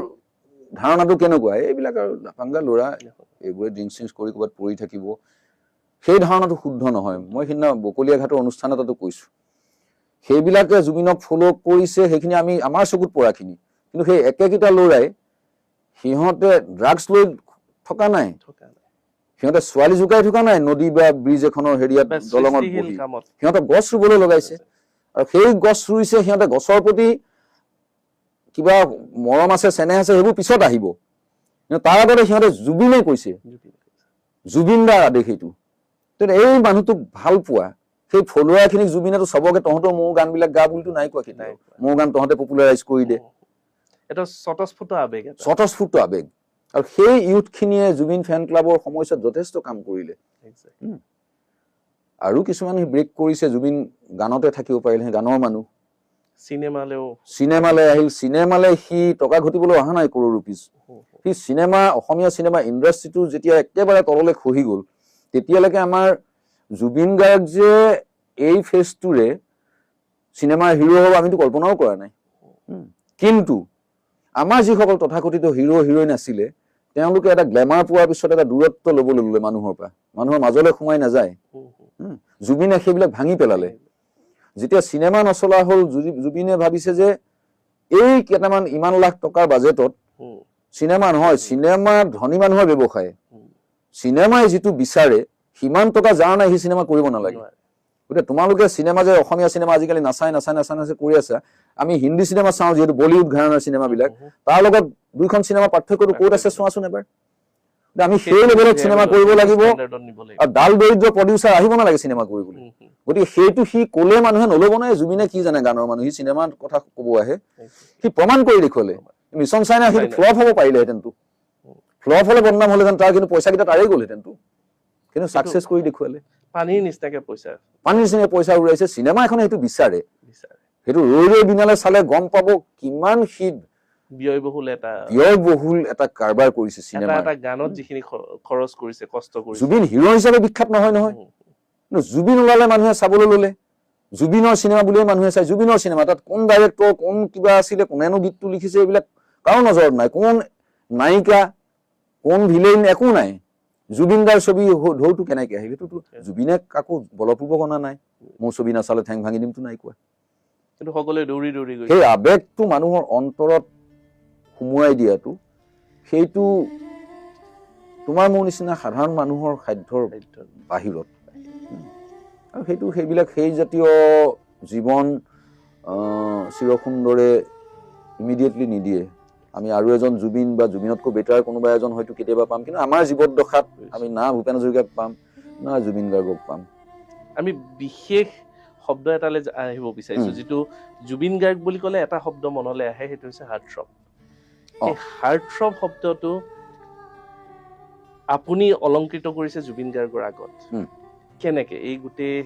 ধাৰণাটো কেনেকুৱা, এইবিলাক আৰু লাফাংগা ল'ৰা, এইবোৰে ড্ৰিংক চিংক কৰি ক'ৰবাত পৰি থাকিব, সেই ধাৰণাটো শুদ্ধ নহয়। মই সিদিনা বকলীয়া ঘাটৰ অনুষ্ঠান এটাতো কৈছো, সেইবিলাকে জুবিনক ফ'ল' কৰিছে, সেইখিনি আমি আমাৰ চকুত পৰাখিনি, কিন্তু সেই একেকেইটা ল'ৰাই সিহঁতে ড্ৰাগছ লৈ থকা নাই, সিহঁতে ছোৱালী জোকাই থকা নাই নদী বা ব্ৰিজ এখনৰ হেৰিয়াত দলঙত বহি, সিহঁতে গছ ৰুবলৈ লগাইছে, আৰু সেই গছ ৰুইছে, সিহঁতে গছৰ প্ৰতি কিবা মৰম আছে, চেনেহ আছে, সেইবোৰ পিছত আহিব, কিন্তু তাৰ আগতে সিহঁতে জুবিনে কৈছে, জুবিন দাৰ আদেশ এইটো। এই মানুহটোক ভাল পোৱা সেই ফলোৱাৰখিনিক জুবিনেতো চবকে তহঁতৰ মোৰ গানবিলাক গা বুলিতো নাই কোৱা, কেতিয়াও মোৰ গান তহঁতে পপুলাৰাইজ কৰি দে, এটা স্বতঃস্ফূৰ্ত আবেগ, স্বতঃস্ফূৰ্ত আবেগ। আৰু সেই ইউথখিনিয়ে জুবিন ফেন ক্লাবৰ সময়ছোৱাত যথেষ্ট কাম কৰিলে, আৰু কিছুমান ব্ৰেক কৰিছে, জুবিন গানতে থাকিব পাৰিলে, গানৰ মানুহ চিনেমালৈ আহিল, চিনেমালৈ সি টকা ঘটিবলৈ অহা নাই কৰোৰ ৰুপিজ, সি চিনেমা, অসমীয়া চিনেমা ইণ্ডাষ্ট্ৰিটো যেতিয়া একেবাৰে তললৈ খহি গ'ল, তেতিয়ালৈকে আমাৰ জুবিন গাৰ্গ যে এই ফেজটোৰে চিনেমাৰ হিৰো হ'ব আমিতো কল্পনাও কৰা নাই। কিন্তু আমাৰ যিসকল তথাকথিত হিৰো হিৰইন আছিলে, তেওঁলোকে এটা গ্লেমাৰ পোৱাৰ পিছত এটা দূৰত্ব ল'বলৈ ল'লে মানুহৰ পৰা, মানুহৰ মাজলৈ সোমাই নাযায়। জুবিনে সেইবিলাক ভাঙি পেলালে। যেতিয়া চিনেমা নচলা হ'ল, জুবিনে ভাবিছে যে এই কেইটামান ইমান লাখ টকাৰ বাজেটত চিনেমা নহয়, চিনেমা ধনী মানুহৰ ব্যৱসায়, চিনেমাই যিটো বিচাৰে সিমান টকা যাৰ নাই সি চিনেমা কৰিব নালাগে। গতিকে তোমালোকে চিনেমা যে অসমীয়া চিনেমা আজিকালি নাচাই কৰি আছা, আমি হিন্দী চিনেমা চাওঁ যিহেতু বলিউড ঘৰানাৰ চিনেমাবিলাক, তাৰ লগত দুইখন চিনেমা পাৰ্থক্যটো ক'ত আছে চোৱাচোন এবাৰ। আমি সেই লেভেলত চিনেমা কৰিব লাগিব, আৰু ডাল দৰিদ্ৰ প্ৰডিউচাৰ আহিব নালাগে চিনেমা কৰিবলৈ। গতিকে সেইটো সি ক'লে মানুহে নল'ব নহয়, জুবিনে কি জানে গানৰ মানুহ, সি চিনেমাৰ কথা ক'ব আহে, সি প্ৰমাণ কৰি দেখুৱালে। মিছন চাইনা সেইটো ফ্লপ হ'ব পাৰিলেহেঁতেনতো, ফ্লপ হ'লে বদনাম হ'লেহেঁতেন, তাৰ কিন্তু পইচাকেইটা তাৰেই গ'লহেঁতেনতো, কিন্তু ছাকচেছ কৰি দেখুৱালে। পানীৰ নিচিনাকে পইচা উৰাইছে। চিনেমা এখনে সেইটো বিচাৰে, সেইটো ৰৈ বিনালে চালে গম পাব কিমান সি ব্যয়বহুল এটা কাৰবাৰ কৰিছে চিনেমা, এটা গানত যিখিনি খৰচ কৰিছে, কষ্ট কৰিছে। জুবিন হিৰো হিচাপে বিখ্যাত নহয়, কিন্তু জুবিন ওলালে মানুহে চাবলৈ ল'লে, জুবিনৰ চিনেমা বুলিয়ে মানুহে চাই। জুবিনৰ চিনেমা, তাত কোন ডাইৰেক্টৰ, কোন কিবা আছিলে, কোনেনো গীতটো লিখিছে, এইবিলাক কাৰো নজৰত নাই, কোন নায়িকা, কোন ভিলেইন, একো নাই। জুবিন দাৰ ছবি ঢৌটো কেনেকে আহিল, সেইটোতো জুবিনে কাকো বলপূৰ্বক অনা নাই, মোৰ ছবি নাচালে ঠেং ভাঙি দিমতো নাই কোৱা, কিন্তু সকলোৱে দৌৰি দৌৰি গৈছে। সেই আবেগটো মানুহৰ অন্তৰত সুমুৱাই দিয়াটো, সেইটো তোমাৰ মোৰ নিচিনা সাধাৰণ মানুহৰ সাধ্যৰ বাহিৰত। আৰু সেইবিলাক সেই জাতীয় জীৱন চিৰসুন্দৰে ইমিডিয়েটলি নিদিয়ে। আমি আৰু এজন জুবিন বা জুবিনতকৈ বেটাৰ কোনোবা এজন হয়তো কেতিয়াবা পাম, কিন্তু আমাৰ জীৱনদশাত আমি না ভূপেন হাজৰিকাক পাম, না জুবিন গাৰ্গক পাম। আমি বিশেষ শব্দ এটালৈ আহিব বিচাৰিছো, যিটো জুবিন গাৰ্গ বুলি ক'লে এটা শব্দ মনলৈ আহে, সেইটো হৈছে হাৰ্টথ্ৰব। এই হাৰ্টথ্ৰব শব্দটো আপুনি অলংকৃত কৰিছে জুবিন গাৰ্গৰ আগত কেনেকে এই গোটেই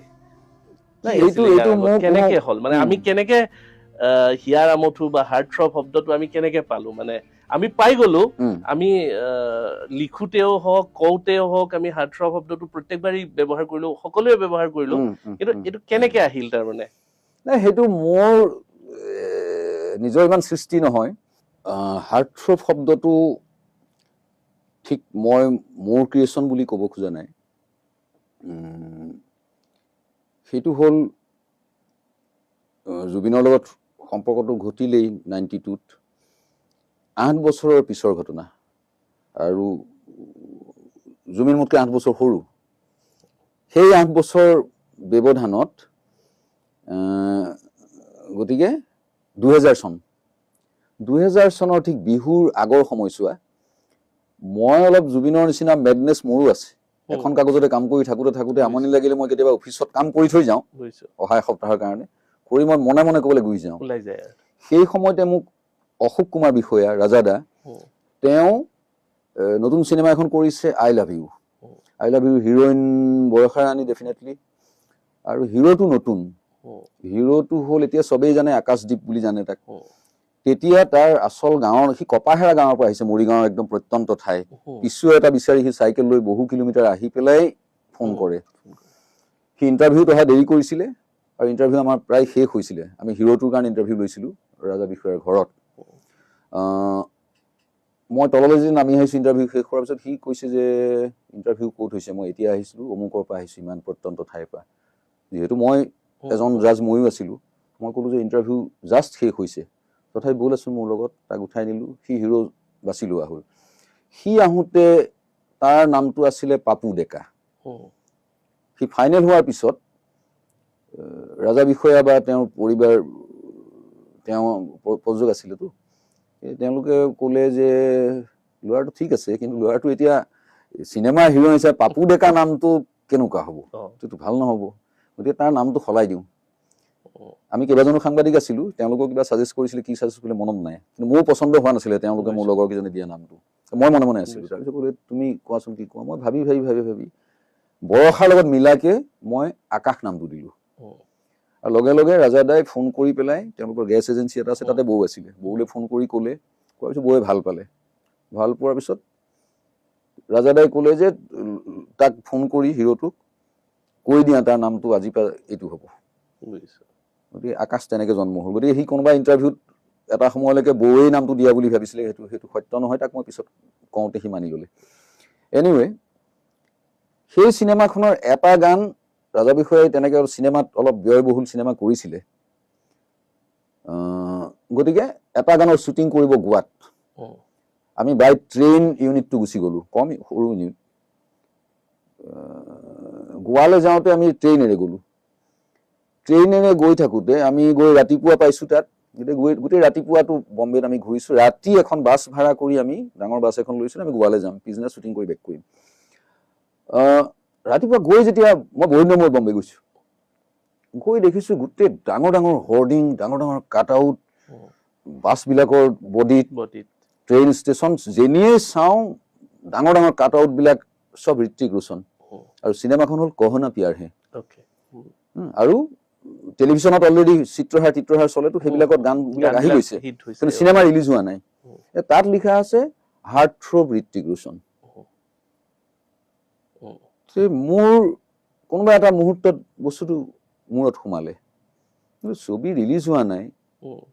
কেনেকে হল মানে আমি কেনেকে হিয়াৰ আমঠু বা হাৰ্ট থ্ৰব শব্দটো আমি কেনেকে পালো মানে আমি পাই গলো আমি লিখোতেও হওক কওঁতেও হওক আমি হাৰ্ট থ্ৰব শব্দটো প্ৰত্যেকবাৰেই ব্যৱহাৰ কৰিলো সকলোৱে ব্যৱহাৰ কৰিলো কিন্তু এইটো কেনেকে আহিল তাৰমানে নাই সেইটো মোৰ নিজৰ ইমান সৃষ্টি নহয় হাৰ্ট থ্ৰব শব্দটো ঠিক মই মোৰ ক্ৰিয়েশ্যন বুলি ক'ব খোজা নাই সেইটো হ'ল জুবিনৰ লগত সম্পৰ্কটো ঘটিলেই 92ত 8 বছৰৰ পিছৰ ঘটনা আৰু জুবিন মোতকৈ 8 বছৰ সৰু সেই 8 বছৰ ব্যৱধানত গতিকে 2000 চনৰ ঠিক বিহুৰ আগৰ সময়ছোৱা মই অলপ জুবিনৰ নিচিনা মেডনেছ মোৰো আছে এখন কাগজতে কাম কৰি থাকোঁতে আমনি লাগিলে মই কেতিয়াবা অফিচত কাম কৰি থৈ যাওঁ অহা এসপ্তাহৰ কাৰণে কৰি মই মনে মনে ক'বলৈ গুচি যাওঁ সেই সময়তে মোক অশোক কুমাৰ বিষয়া ৰাজাদা তেওঁ নতুন চিনেমা এখন কৰিছে I love you heroine Barsha Rani definitely আৰু হিৰোটো নতুন হিৰোটো হ'ল এতিয়া চবেই জানে আকাশদ্বীপ বুলি জানে তাক তেতিয়া তাৰ আচল গাঁৱৰ সি কপাহেৰা গাঁৱৰ পৰা আহিছে মৰিগাঁৱৰ একদম প্ৰত্যন্ত ঠাই পিছু এটা বিচাৰি সি চাইকেল লৈ বহু কিলোমিটাৰ আহি পেলাই ফোন কৰে সি ইণ্টাৰভিউত অহা দেৰি কৰিছিলে আৰু ইণ্টাৰভিউ আমাৰ প্ৰায় শেষ হৈছিলে আমি হিৰোটোৰ কাৰণে ইণ্টাৰভিউ লৈছিলোঁ ৰাজা বিষয়াৰ ঘৰত মই তললৈ যে নামি আহিছোঁ ইণ্টাৰভিউ শেষ হোৱাৰ পিছত সি কৈছে যে ইণ্টাৰভিউ ক'ত হৈছে মই এতিয়া আহিছিলোঁ অমুকৰ পৰা আহিছোঁ ইমান প্ৰত্যন্ত ঠাইৰ পৰা যিহেতু মই এজন জাজ ময়ো আছিলোঁ মই ক'লোঁ যে ইণ্টাৰভিউ জাষ্ট শেষ হৈছে তথাপি ব'ল আছোঁ মোৰ লগত তাক উঠাই নিলোঁ সি হিৰো বাছি লোৱা হ'ল সি আহোঁতে তাৰ নামটো আছিলে পাপু ডেকা সি ফাইনেল হোৱাৰ পিছত ৰাজা বিষয়া বা তেওঁৰ পৰিবাৰ তেওঁ প্ৰযোজক আছিলেতো তেওঁলোকে ক'লে যে ল'ৰাটো ঠিক আছে কিন্তু ল'ৰাটো এতিয়া চিনেমাৰ হিৰো হিচাপে পাপু ডেকা নামটো কেনেকুৱা হ'ব সেইটো ভাল নহ'ব গতিকে তাৰ নামটো সলাই দিওঁ আমি কেইবাজনো সাংবাদিক আছিলোঁ তেওঁলোকক কিবা ছাজেষ্ট কৰিছিলে কি ছাজেষ্ট কৰিলে মনত নাই কিন্তু মোৰ পচন্দ হোৱা নাছিলে তেওঁলোকে মোৰ লগৰ কেইজনে দিয়া নামটো মই মনে মনে আছিলোঁ তাৰপিছত ক'লে তুমি কোৱাচোন কি কোৱা মই ভাবি বৰষাৰ লগত মিলাকে মই আকাশ নামটো দিলোঁ আৰু লগে লগে ৰাজাদাই ফোন কৰি পেলাই তেওঁলোকৰ গেছ এজেঞ্চি এটা আছে তাতে বৌ আছিলে বৌলৈ ফোন কৰি ক'লে কোৱাৰ পিছত বৌয়ে ভাল পালে ভাল পোৱাৰ পিছত ৰাজাদাই ক'লে যে তাক ফোন কৰি হিৰোটোক কৈ দিয়া তাৰ নামটো আজিৰ পৰা এইটো হ'ব গতিকে আকাশ তেনেকৈ জন্ম হ'ল গতিকে সি কোনোবা ইণ্টাৰভিউত এটা সময়লৈকে বৌৱেই নামটো দিয়া বুলি ভাবিছিলে সেইটো সত্য নহয় তাক মই পিছত কওঁতে সি মানি ল'লে এনিৱে সেই চিনেমাখনৰ এটা গান ৰাজা বিষয়াই তেনেকৈ চিনেমাত অলপ ব্যয়বহুল চিনেমা কৰিছিলে গতিকে এটা গানৰ শ্বুটিং কৰিব গোৱাত আমি বাই ট্ৰেইন ইউনিটটো গুচি গ'লোঁ কম সৰু ইউনিট গোৱালৈ যাওঁতে আমি ট্ৰেইনেৰে গ'লোঁ ট্ৰেইনেৰে গৈ থাকোঁতে আমি গৈ ৰাতিপুৱা পাইছোঁ তাত গোটেই ৰাতিপুৱাটো বম্বেত আমি ঘূৰিছোঁ ৰাতি এখন বাছ ভাড়া কৰি আমি ডাঙৰ বাছ এখন লৈছোঁ আমি গোৱালৈ যাম পিছদিনা শ্বুটিং কৰি বেক কৰিম ৰাতিপুৱা গৈ যেতিয়া মই বহুত দিনৰ মূৰত বম্বে গৈছোঁ গৈ দেখিছোঁ গোটেই ডাঙৰ ডাঙৰ হৰ্ডিং ডাঙৰ ডাঙৰ কাট আউট বাছবিলাকৰ বডিত ট্ৰেইন ষ্টেচন যেনিয়ে চাওঁ ডাঙৰ ডাঙৰ কাট আউটবিলাক চব ঋত্বিক ৰোশন আৰু চিনেমাখন হ'ল কহনা প্যাৰ হে আৰু টেলিভিশ্যনত অলৰেডি চিত্ৰহাৰ চলেতো সেইবিলাকত গানবিলাক আহি গৈছে কিন্তু চিনেমা ৰিলিজ হোৱা নাই তাত লিখা আছে হাৰ্ট থ্ৰব ঋত্বিক ৰোশন মোৰ কোনোবা এটা মুহূৰ্তত বস্তুটো মূৰত সোমালে কিন্তু ছবি ৰিলিজ হোৱা নাই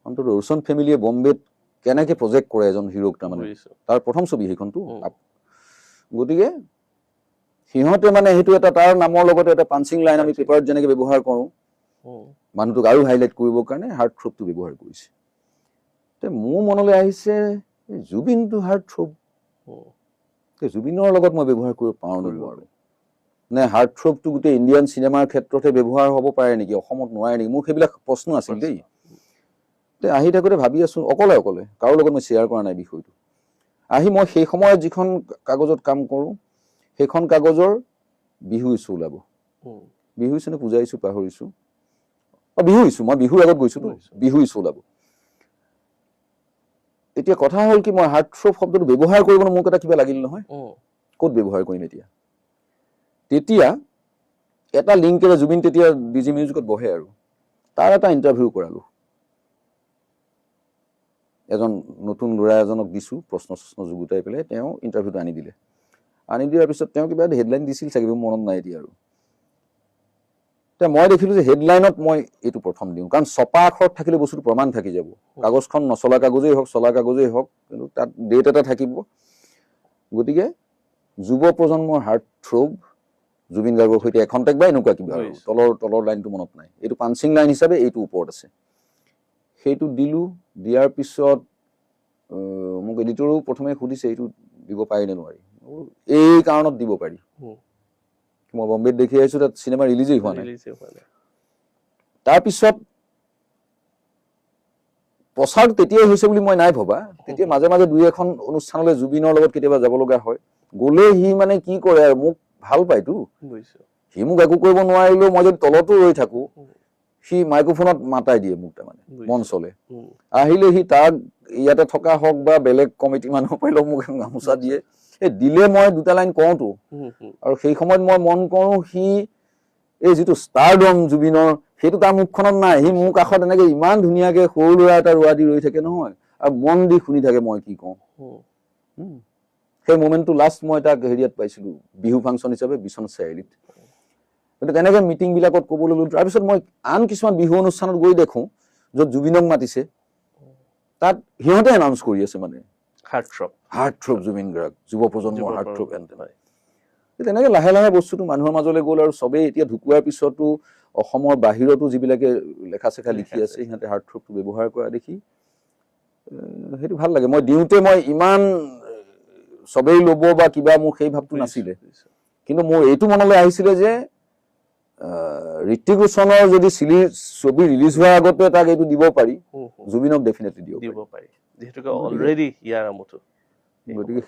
অন্তত ৰোশন ফেমিলিয়ে বম্বেত কেনেকৈ প্ৰজেক্ট কৰে এজন হিৰোক তাৰমানে তাৰ প্ৰথম ছবি সেইখনতো গতিকে সিহঁতে মানে সেইটো এটা তাৰ নামৰ লগতে এটা পাঞ্চিং লাইন আমি পেপাৰত যেনেকৈ ব্যৱহাৰ কৰোঁ মানুহটোক আৰু হাইলাইট কৰিবৰ কাৰণে হাৰ্ট থ্ৰবটো ব্যৱহাৰ কৰিছে মোৰ মনলৈ আহিছে জুবিনটো হাৰ্ট থ্ৰব জুবিনৰ লগত মই ব্যৱহাৰ কৰিব পাৰোঁ নোৱাৰোঁ নে হাৰ্ট থ্ৰবটো গোটেই ইণ্ডিয়ান চিনেমাৰ ক্ষেত্ৰতে ব্যৱহাৰ হ'ব পাৰে নেকি অসমত নোৱাৰে নেকি মোৰ সেইবিলাক প্ৰশ্ন আছিল দেই আহি থাকোঁতে ভাবি আছোঁ অকলে কাৰো লগত মই শ্বেয়াৰ কৰা নাই বিষয়টো আহি মই সেই সময়ত যিখন কাগজত কাম কৰোঁ সেইখন কাগজৰ বিহু ইছ্যু ওলাব বিহু ইছ্যু নে পূজা ইছ্যু পাহৰিছোঁ বিহু ইছ্যু মই বিহুৰ আগত গৈছোঁতো বিহু ইছ্যু ওলাব এতিয়া কথা হ'ল কি মই হাৰ্ট থ্ৰব শব্দটো ব্যৱহাৰ কৰিবলৈ মোক এটা কিবা লাগিল নহয় ক'ত ব্যৱহাৰ কৰিম এতিয়া তেতিয়া এটা লিংকেৰে জুবিন তেতিয়া ডিজি মিউজিকত বহে আৰু তাৰ এটা ইণ্টাৰভিউ কৰালো এজন নতুন ল'ৰা এজনক দিছো প্ৰশ্ন যুগুতাই পেলাই তেওঁ ইণ্টাৰভিউটো আনি দিয়াৰ পিছত তেওঁ কিবা হেডলাইন দিছিল চাগে মনত নাই এতিয়া আৰু এতিয়া মই দেখিলো যে হেডলাইনত মই এইটো প্ৰথম দিওঁ কাৰণ ছপা আখৰত থাকিলে বস্তুটো প্ৰমাণ থাকি যাব কাগজখন নচলা কাগজেই হওক চলা কাগজেই হওক কিন্তু তাত ডেট এটা থাকিব গতিকে যুৱ প্ৰজন্মৰ হাৰ্ট থ্ৰব জুবিন গাৰ্গৰ সৈতে এখন্তেক বা এনেকুৱা কিবা তলৰ লাইনটো মনত নাই এইটো পাঞ্চিং লাইন হিচাপে এইটো ওপৰত আছে সেইটো দিলো দিয়াৰ পিছত মোক এডিটৰো প্ৰথমে সুধিছে এইটো দিব পাৰি নে নোৱাৰি এই কাৰণত দিব পাৰি মই বম্বেত দেখি আহিছো তাত চিনেমা ৰিলিজেই হোৱা নাই তাৰপিছত প্ৰচাৰ তেতিয়াই হৈছে বুলি মই নাই ভবা তেতিয়া মাজে মাজে দুই এখন অনুষ্ঠানলৈ জুবিনৰ লগত কেতিয়াবা যাব লগা হয় গ'লে সি মানে কি কৰে আৰু মোক ভাল পায়তো সি মোক একো কৰিব নোৱাৰিলেও মই যদি তলতো ৰৈ থাকো সি মাইক্ৰফোনত মাতাই দিয়ে মোক তাৰমানে মঞ্চলে আহিলে সি তাক ইয়াতে থকা হওক বা বেলেগ কমিটি মানুহ পাৰিলেও মোক গামোচা দিয়ে এই দিলে মই দুটা লাইন কওঁতো আৰু সেই সময়ত মই মন কৰো সি এই যিটো ষ্টাৰডম জুবিনৰ সেইটো তাৰ মুখখনত নাই সি মোৰ কাষত এনেকে ইমান ধুনীয়াকে সৰু ল'ৰা এটা ৰোৱা দি ৰৈ থাকে নহয় আৰু মন দি শুনি থাকে মই কি কওঁ সেই মোমেণ্টটো লাষ্ট মই তাক হেৰিয়াত পাইছিলো বিহু ফাংচন হিচাপে বিশ্বনাথ চাৰিআলিত গতিকে তেনেকে মিটিং বিলাকত ক'বলৈ ল'লো তাৰপিছত মই আন কিছুমান বিহু অনুষ্ঠানত গৈ দেখো য'ত জুবিনক মাতিছে তাত সিহঁতে এনাউন্স কৰি আছে মানে হাৰ্ট থ্ৰব জুবিন গাৰ্গ যুৱ প্ৰজন্মৰ হাৰ্ট থ্ৰব তেনেকে লাহে লাহে বস্তুটো মানুহৰ মাজলৈ গ'ল আৰু চবেই এতিয়া ঢুকুৱাৰ পিছতো অসমৰ বাহিৰতো যিবিলাকে লেখা চেখা লিখি আছে সিহঁতে হাৰ্ট থ্ৰবটো ব্যৱহাৰ কৰা দেখি সেইটো ভাল লাগে মই দিওঁতে মই ইমান চবেই ল'ব বা কিবা মোৰ সেই ভাৱটো নাছিলে কিন্তু মোৰ এইটো মনলৈ আহিছিলে যে ঋত্বিক ৰোশনৰ যদি ছবি ৰিলিজ হোৱাৰ আগতে তাক এইটো দিব পাৰি জুবিনক ডেফিনেটলি দিব পাৰি যিহেতুকে অলৰেডি ইয়াৰ আমতো গতিকে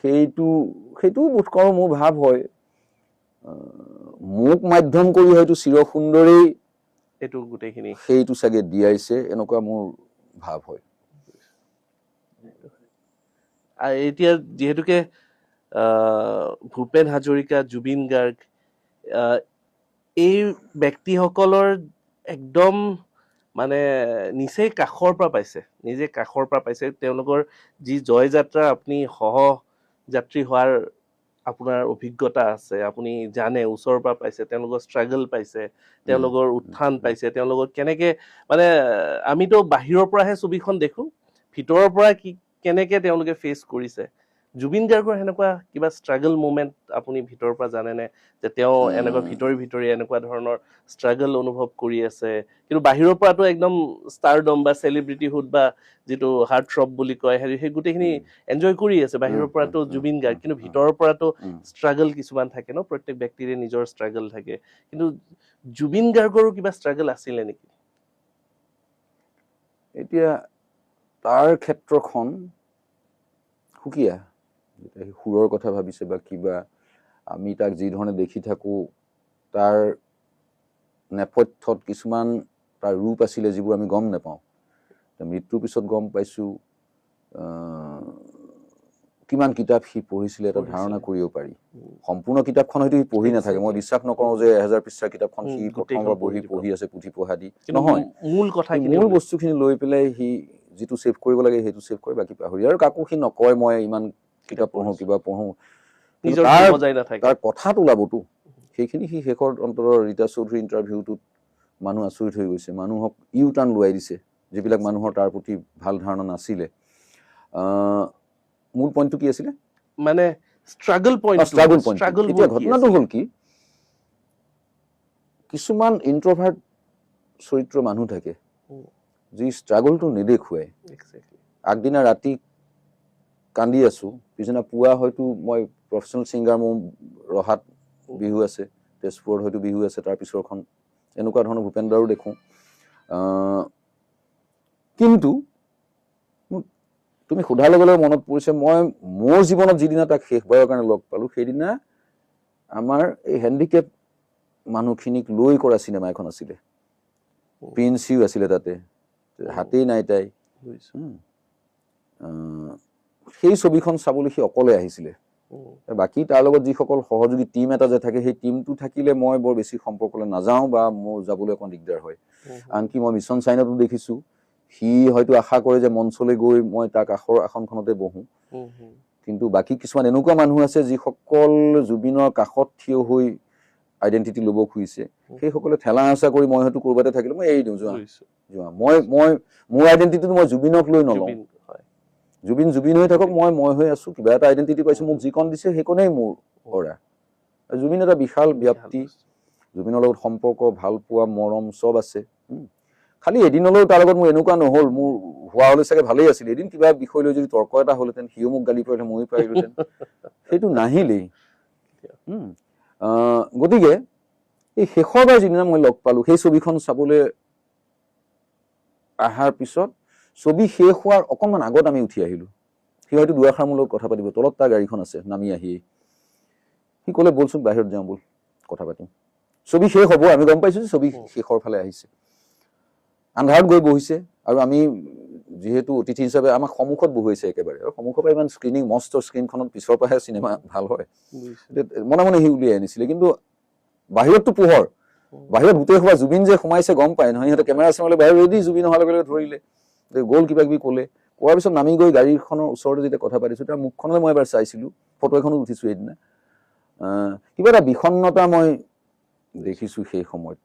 সেইটো বোধ কৰোঁ মোৰ ভাৱ হয় মোক মাধ্যম কৰি হয়তো চিৰ সুন্দৰেই এইটো গোটেইখিনি সেইটো চাগে দিয়াইছে এনেকুৱা মোৰ ভাৱ হয় আৰু এতিয়া যিহেতুকে ভূপেন হাজৰিকা জুবিন গাৰ্গ এই ব্যক্তিসকলৰ একদম মানে নিজে কাষৰ পৰা পাইছে তেওঁলোকৰ যি জয় যাত্ৰা আপুনি সহযাত্ৰী হোৱাৰ আপোনাৰ অভিজ্ঞতা আছে আপুনি জানে ওচৰৰ পৰা পাইছে তেওঁলোকৰ ষ্ট্ৰাগল পাইছে তেওঁলোকৰ উত্থান পাইছে তেওঁলোকৰ কেনেকে মানে আমিতো বাহিৰৰ পৰাহে ছবিখন দেখো ভিতৰৰ পৰা কি কেনেকে তেওঁলোকে ফেচ কৰিছে জুবিন গাৰ্গৰ সেনেকুৱা কিবা ষ্ট্ৰাগল মুমেণ্ট আপুনি ভিতৰৰ পৰা জানেনে যে তেওঁ এনেকুৱা ভিতৰি এনেকুৱা ধৰণৰ ষ্ট্ৰাগল অনুভৱ কৰি আছে কিন্তু বাহিৰৰ পৰাতো একদম ষ্টাৰডম বা চেলিব্ৰিটিহুড বা যিটো হাৰ্ট থ্ৰব বুলি কয় সেই গোটেইখিনি এনজয় কৰি আছে বাহিৰৰ পৰাতো জুবিন গাৰ্গ কিন্তু ভিতৰৰ পৰাতো ষ্ট্ৰাগল কিছুমান থাকে ন প্ৰত্যেক ব্যক্তিৰে নিজৰ ষ্ট্ৰাগল থাকে কিন্তু জুবিন গাৰ্গৰো কিবা ষ্ট্ৰাগল আছিলে নেকি এতিয়া তাৰ ক্ষেত্ৰখন সুকীয়া সুৰৰ কথা ভাবিছে বা কিবা আমি তাক যি ধৰণে দেখি থাকো তাৰ নেপথ্যত কিছুমান তাৰ ৰূপ আছিলে যিবোৰ আমি গম নাপাওঁ মৃত্যুৰ পিছত গম পাইছো কিমান কিতাপ সি পঢ়িছিলে এটা ধাৰণা কৰিব পাৰি সম্পূৰ্ণ কিতাপখন হয়তো সি পঢ়ি নাথাকে মই বিশ্বাস নকৰো যে 1000 পৃষ্ঠাৰ কিতাপখন সি প্ৰথমবাৰ পঢ়ি আছে পুথি পঢ়া দি নহয় মূল বস্তুখিনি লৈ পেলাই সি যিটো ছেভ কৰিব লাগে সেইটো ছেভ কৰে বাকী পাহৰি আৰু কাকো সি নকয় মই ইমান কিতাপ পঢ়ো কিবা পঢ়ো তাৰ কথাত ওলাবতো সেইখিনি সি শেষৰ অন্তৰৰ ৰীতা চৌধুৰী ইণ্টাৰভিউটোত মানুহ আচৰিত হৈ গৈছে মানুহক ইউ টাৰ্ণ লোৱাই দিছে যিবিলাক মানুহৰ তাৰ প্ৰতি ভাল ধাৰণা নাছিলে মূল পইণ্টটো কি আছিলে মানে ষ্ট্ৰাগল পইণ্ট এতিয়া ঘটনাটো হ'ল কি কিছুমান ইন্ট্ৰভাৰ্ট চৰিত্ৰ মানুহ থাকে যি ষ্ট্ৰাগলটো নেদেখুৱাই আগদিনা ৰাতি কান্দি আছো পিছদিনা পুৱা হয়তো মই প্ৰফেচনেল ছিংগাৰ মোৰ ৰহাত বিহু আছে তেজপুৰত হয়তো বিহু আছে তাৰ পিছৰখন এনেকুৱা ধৰণৰ ভূপেন্দ্ৰৰো দেখোঁ কিন্তু তুমি সোধাৰ লগে লগে মনত পৰিছে মই মোৰ জীৱনত যিদিনা তাক শেষবাৰৰ কাৰণে লগ পালো সেইদিনা আমাৰ এই হেণ্ডিকেপ মানুহখিনিক লৈ কৰা চিনেমা এখন আছিলে প্ৰিন্সিও আছিলে তাতে হাতেই নাই তাই সেই ছবিখন চাবলৈ সি অকলে আহিছিলে বাকী তাৰ লগত যিসকল সহযোগী টিম এটা যে থাকে সেই টিমটো থাকিলে মই বৰ বেছি সম্পৰ্কলৈ নাযাওঁ বা মোৰ যাবলৈ অকণ দিগদাৰ হয়। আনকি মই মিছন চাইনাতো দেখিছো সি হয়তো আশা কৰে যে মঞ্চলৈ গৈ মই তাৰ কাষৰ আসনখনতে বহোঁ, কিন্তু বাকী কিছুমান এনেকুৱা মানুহ আছে যিসকল জুবিনৰ কাষত থিয় হৈ আইডেণ্টিটি ল'ব খুজিছে, সেইসকলে ঠেলা হেঁচা কৰি মই হয়তো ক'ৰবাতে থাকিলে মই এৰি দিওঁ, যোৱা মই মোৰ আইডেণ্টিটিটো মই জুবিনক লৈ নলওঁ। জুবিন হৈ থাকক, মই হৈ আছো, কিবা এটা আইডেণ্টিটি পাইছো, মোক যিকণ দিছে সেইকণেই মোৰ কৰা। জুবিন এটা বিশাল ব্যক্তি, জুবিনৰ লগত সম্পৰ্ক, ভাল পোৱা, মৰম চব আছে। খালি এদিনলৈও তাৰ লগত মোৰ এনেকুৱা নহ'ল, মোৰ হোৱা হ'লে চাগে ভালেই আছিল, এদিন কিবা বিষয় লৈ যদি তৰ্ক এটা হ'লহেঁতেন, সিও মোক গালি পাৰিলে ময়ো পাৰিলোহেঁতেন, সেইটো নাহিলেই। গতিকে এই শেষৰবাৰ যিদিনা মই লগ পালো, সেই ছবিখন চাবলৈ অহাৰ পিছত ছবি শেষ হোৱাৰ অকণমান আগত আমি উঠি আহিলো। সি হয়তো দুআষাৰ মোৰ লগত কথা পাতিব, তলত তাৰ গাড়ীখন আছে, নামি আহিয়েই সি ক'লে বলচোন বাহিৰত যাওঁ, বল কথা পাতিম। ছবি শেষ হ'ব, আমি গম পাইছো যে ছবি শেষৰ ফালে আহিছে। আন্ধাৰত গৈ বহিছে, আৰু আমি যিহেতু অতিথি হিচাপে আমাক সন্মুখত বহুৱাইছে একেবাৰে, আৰু সন্মুখৰ পৰা ইমান স্ক্ৰিনিং, মস্ত স্ক্ৰিনখনত পিছৰ পৰাহে চিনেমা ভাল হয়, মনে মনে সি উলিয়াই আনিছিলে। কিন্তু বাহিৰততো পোহৰ, বাহিৰত গোটেই সোপা জুবিন যে সোমাইছে গম পায় নহয়, সিহঁতে কেমেৰা চেমেৰা বাহিৰত ৰেডি, জুবিন অহাৰ লগে লগে ধৰিলে, গ'ল কিবা কিবি ক'লে। কোৱাৰ পিছত নামি গৈ গাড়ীখনৰ ওচৰতে যেতিয়া কথা পাতিছো, তাৰ মুখখনলৈ মই এবাৰ চাইছিলো, ফটো এখনো উঠিছো সেইদিনা। কিবা এটা বিষণ্ণতা মই দেখিছো সেই সময়ত,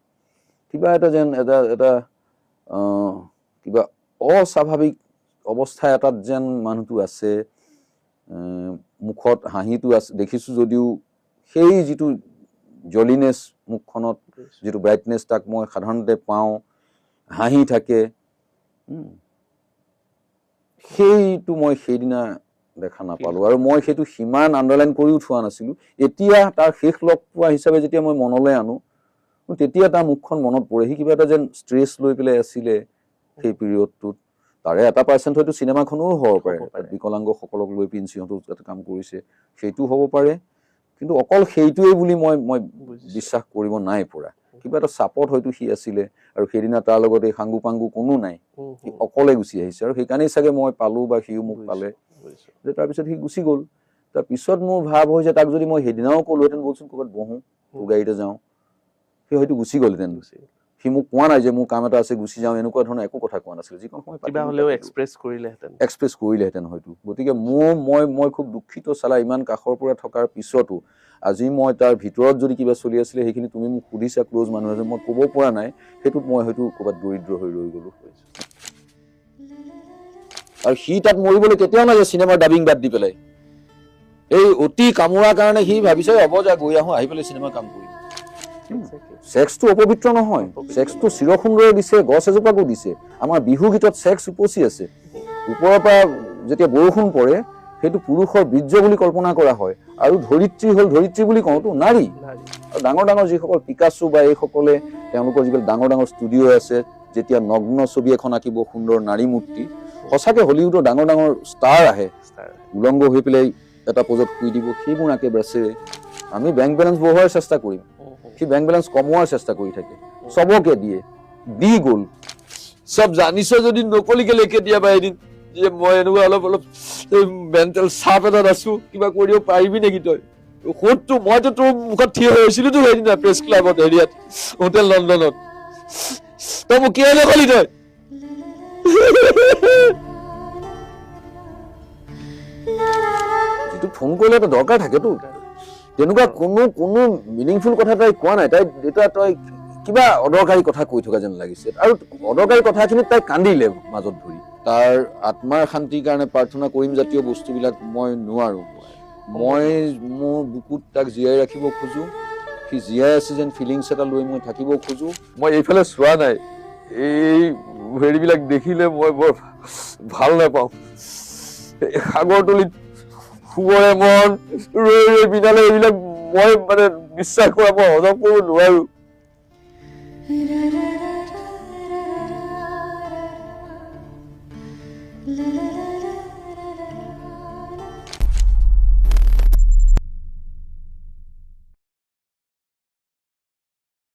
কিবা এটা যেন এটা কিবা অস্বাভাৱিক অৱস্থা এটাত যেন মানুহটো আছে। মুখত হাঁহিটো আছে দেখিছো যদিও, সেই যিটো জলিনেছ মুখখনত, যিটো ব্ৰাইটনেছ তাক মই সাধাৰণতে পাওঁ, হাঁহি থাকে, সেইটো মই সেইদিনা দেখা নাপালো। আৰু মই সেইটো সিমান আণ্ডাৰলাইন কৰিও থোৱা নাছিলো। এতিয়া তাৰ শেষ লগ পোৱা হিচাপে যেতিয়া মই মনলৈ আনো, তেতিয়া তাৰ মুখখন মনত পৰে। সি কিবা এটা যেন ষ্ট্ৰেছ লৈ পেলাই আছিলে সেই পিৰিয়ডটোত। তাৰে এটা পাৰ্চেণ্ট হয়তো চিনেমাখনো হ'ব পাৰে, বিকলাংগসকলক লৈ প্ৰিন্সিহঁতো যাতে কাম কৰিছে সেইটো হ'ব পাৰে, কিন্তু অকল সেইটোৱেই বুলি মই বিশ্বাস কৰিব নাই পৰা। কিবা এটা চাপত হয়তো সি আছিলে, আৰু সেইদিনা তাৰ লগত এই সাংগু পাংগু কোনো নাই, সি অকলে গুচি আহিছে। আৰু সেইকাৰণেই চাগে মই পালো বা সিও মোক পালে, যে তাৰপিছত সি গুচি গ'ল। তাৰপিছত মোৰ ভাৱ হয় যে তাক যদি মই সেইদিনাও ক'লোহেঁতেন বলচোন ক'ৰবাত বহোঁ, তোৰ গাড়ীতে যাওঁ, সি হয়তো গুচি গ'লহেঁতেন। সি মোক কোৱা নাই যে মোৰ কাম এটা আছে গুচি যাওঁ, এনেকুৱা ধৰণৰ একো কথা কোৱা নাছিল। যিকণ সময় এক্সপ্ৰেছ কৰিলেহেঁতেন হয়তো। গতিকে মই খুব দুখিত চালা, ইমান কাষৰ পৰা থকাৰ পিছতো আজি মই তাৰ ভিতৰত যদি কিবা চলি আছিলে সেইখিনি তুমি মোক সুধিছা, ক্ল'জ মানুহ এজন, মই ক'ব পৰা নাই, সেইটোত মই হয়তো ক'ৰবাত দৰিদ্ৰ হৈ ৰৈ গ'লো। আৰু সি তাত মৰিবলৈ কেতিয়াও নাযায় চিনেমাৰ ডাবিং বাদ দি পেলাই। এই অতি কামোৰাৰ কাৰণে সি ভাবিছে হ'ব যা গৈ আহোঁ, আহি পেলাই চিনেমাৰ কাম কৰিম। ছেক্সটো অপবিত্ৰ নহয়, ছেক্সটো চিৰসুন্দৰে দিছে, গছ এজোপাকো দিছে। আমাৰ বিহু গীতত ছেক্স উপচি আছে। ওপৰৰ পৰা যেতিয়া বৰষুণ পৰে, সেইটো পুৰুষৰ বীৰ্য বুলি কল্পনা কৰা হয়। আৰু ধৰিত্ৰী হ'ল, ধৰিত্ৰী বুলি কওঁতো নাৰী। আৰু ডাঙৰ ডাঙৰ যিসকল পিকাচো বা এইসকলে, তেওঁলোকৰ যিবিলাক ডাঙৰ ডাঙৰ ষ্টুডিঅ' আছে, যেতিয়া নগ্ন ছবি এখন আঁকিব, সুন্দৰ নাৰী মূৰ্তি, সঁচাকে হলিউডৰ ডাঙৰ ডাঙৰ ষ্টাৰ আহে, উলংগ হৈ পেলাই এটা পজত শুই দিব, সেইবোৰ আঁকে ব্ৰাছেৰে। আমি বেংক বেলেঞ্চ বঢ়োৱাৰ চেষ্টা কৰিম, সি বেংক বেলেঞ্চ কমোৱাৰ চেষ্টা কৰি থাকে, চবকে দিয়ে, দি গ'ল। চব জানিছ যদি নকলি কেলে কেতিয়াবা এদিন যে মই এনেকুৱা অলপ মেণ্টেল চাপ এটাত আছো, কিবা কৰিব পাৰিবি নেকি তই? সোধটো, মইতো তোৰ মুখত থিয় হৈ আছিলোতো সেইদিনা প্ৰেছ ক্লাবত, হেৰিয়াত হোটেল লণ্ডনত, তই মোক কিয় নকলি তই? যিটো ফোন কৰিলে এটা দৰকাৰ থাকেতো, তেনেকুৱা কোনো মিনিংফুল কথা তাই কোৱা নাই। তাই দেউতা তই কিবা অদৰকাৰী কথা কৈ থকা যেন লাগিছে, আৰু অদৰকাৰী কথাখিনিত তাই কান্দিলে মাজত ধৰি। তাৰ আত্মাৰ শান্তিৰ কাৰণে প্ৰাৰ্থনা কৰিম জাতীয় বস্তুবিলাক মই নোৱাৰো। মই মোৰ বুকুত তাক জীয়াই ৰাখিব খোজো, সি জীয়াই আছে যেন ফিলিংছ এটা লৈ মই থাকিব খোজো। মই এইফালে চোৱা নাই, এই হেৰিবিলাক দেখিলে মই বৰ ভাল নাপাওঁ। সাগৰতলিত শুবৰে মন, ৰৈ ৰৈ বিনালে, এইবিলাক মই মানে বিশ্বাস কৰা, মই হজম কৰিব নোৱাৰো।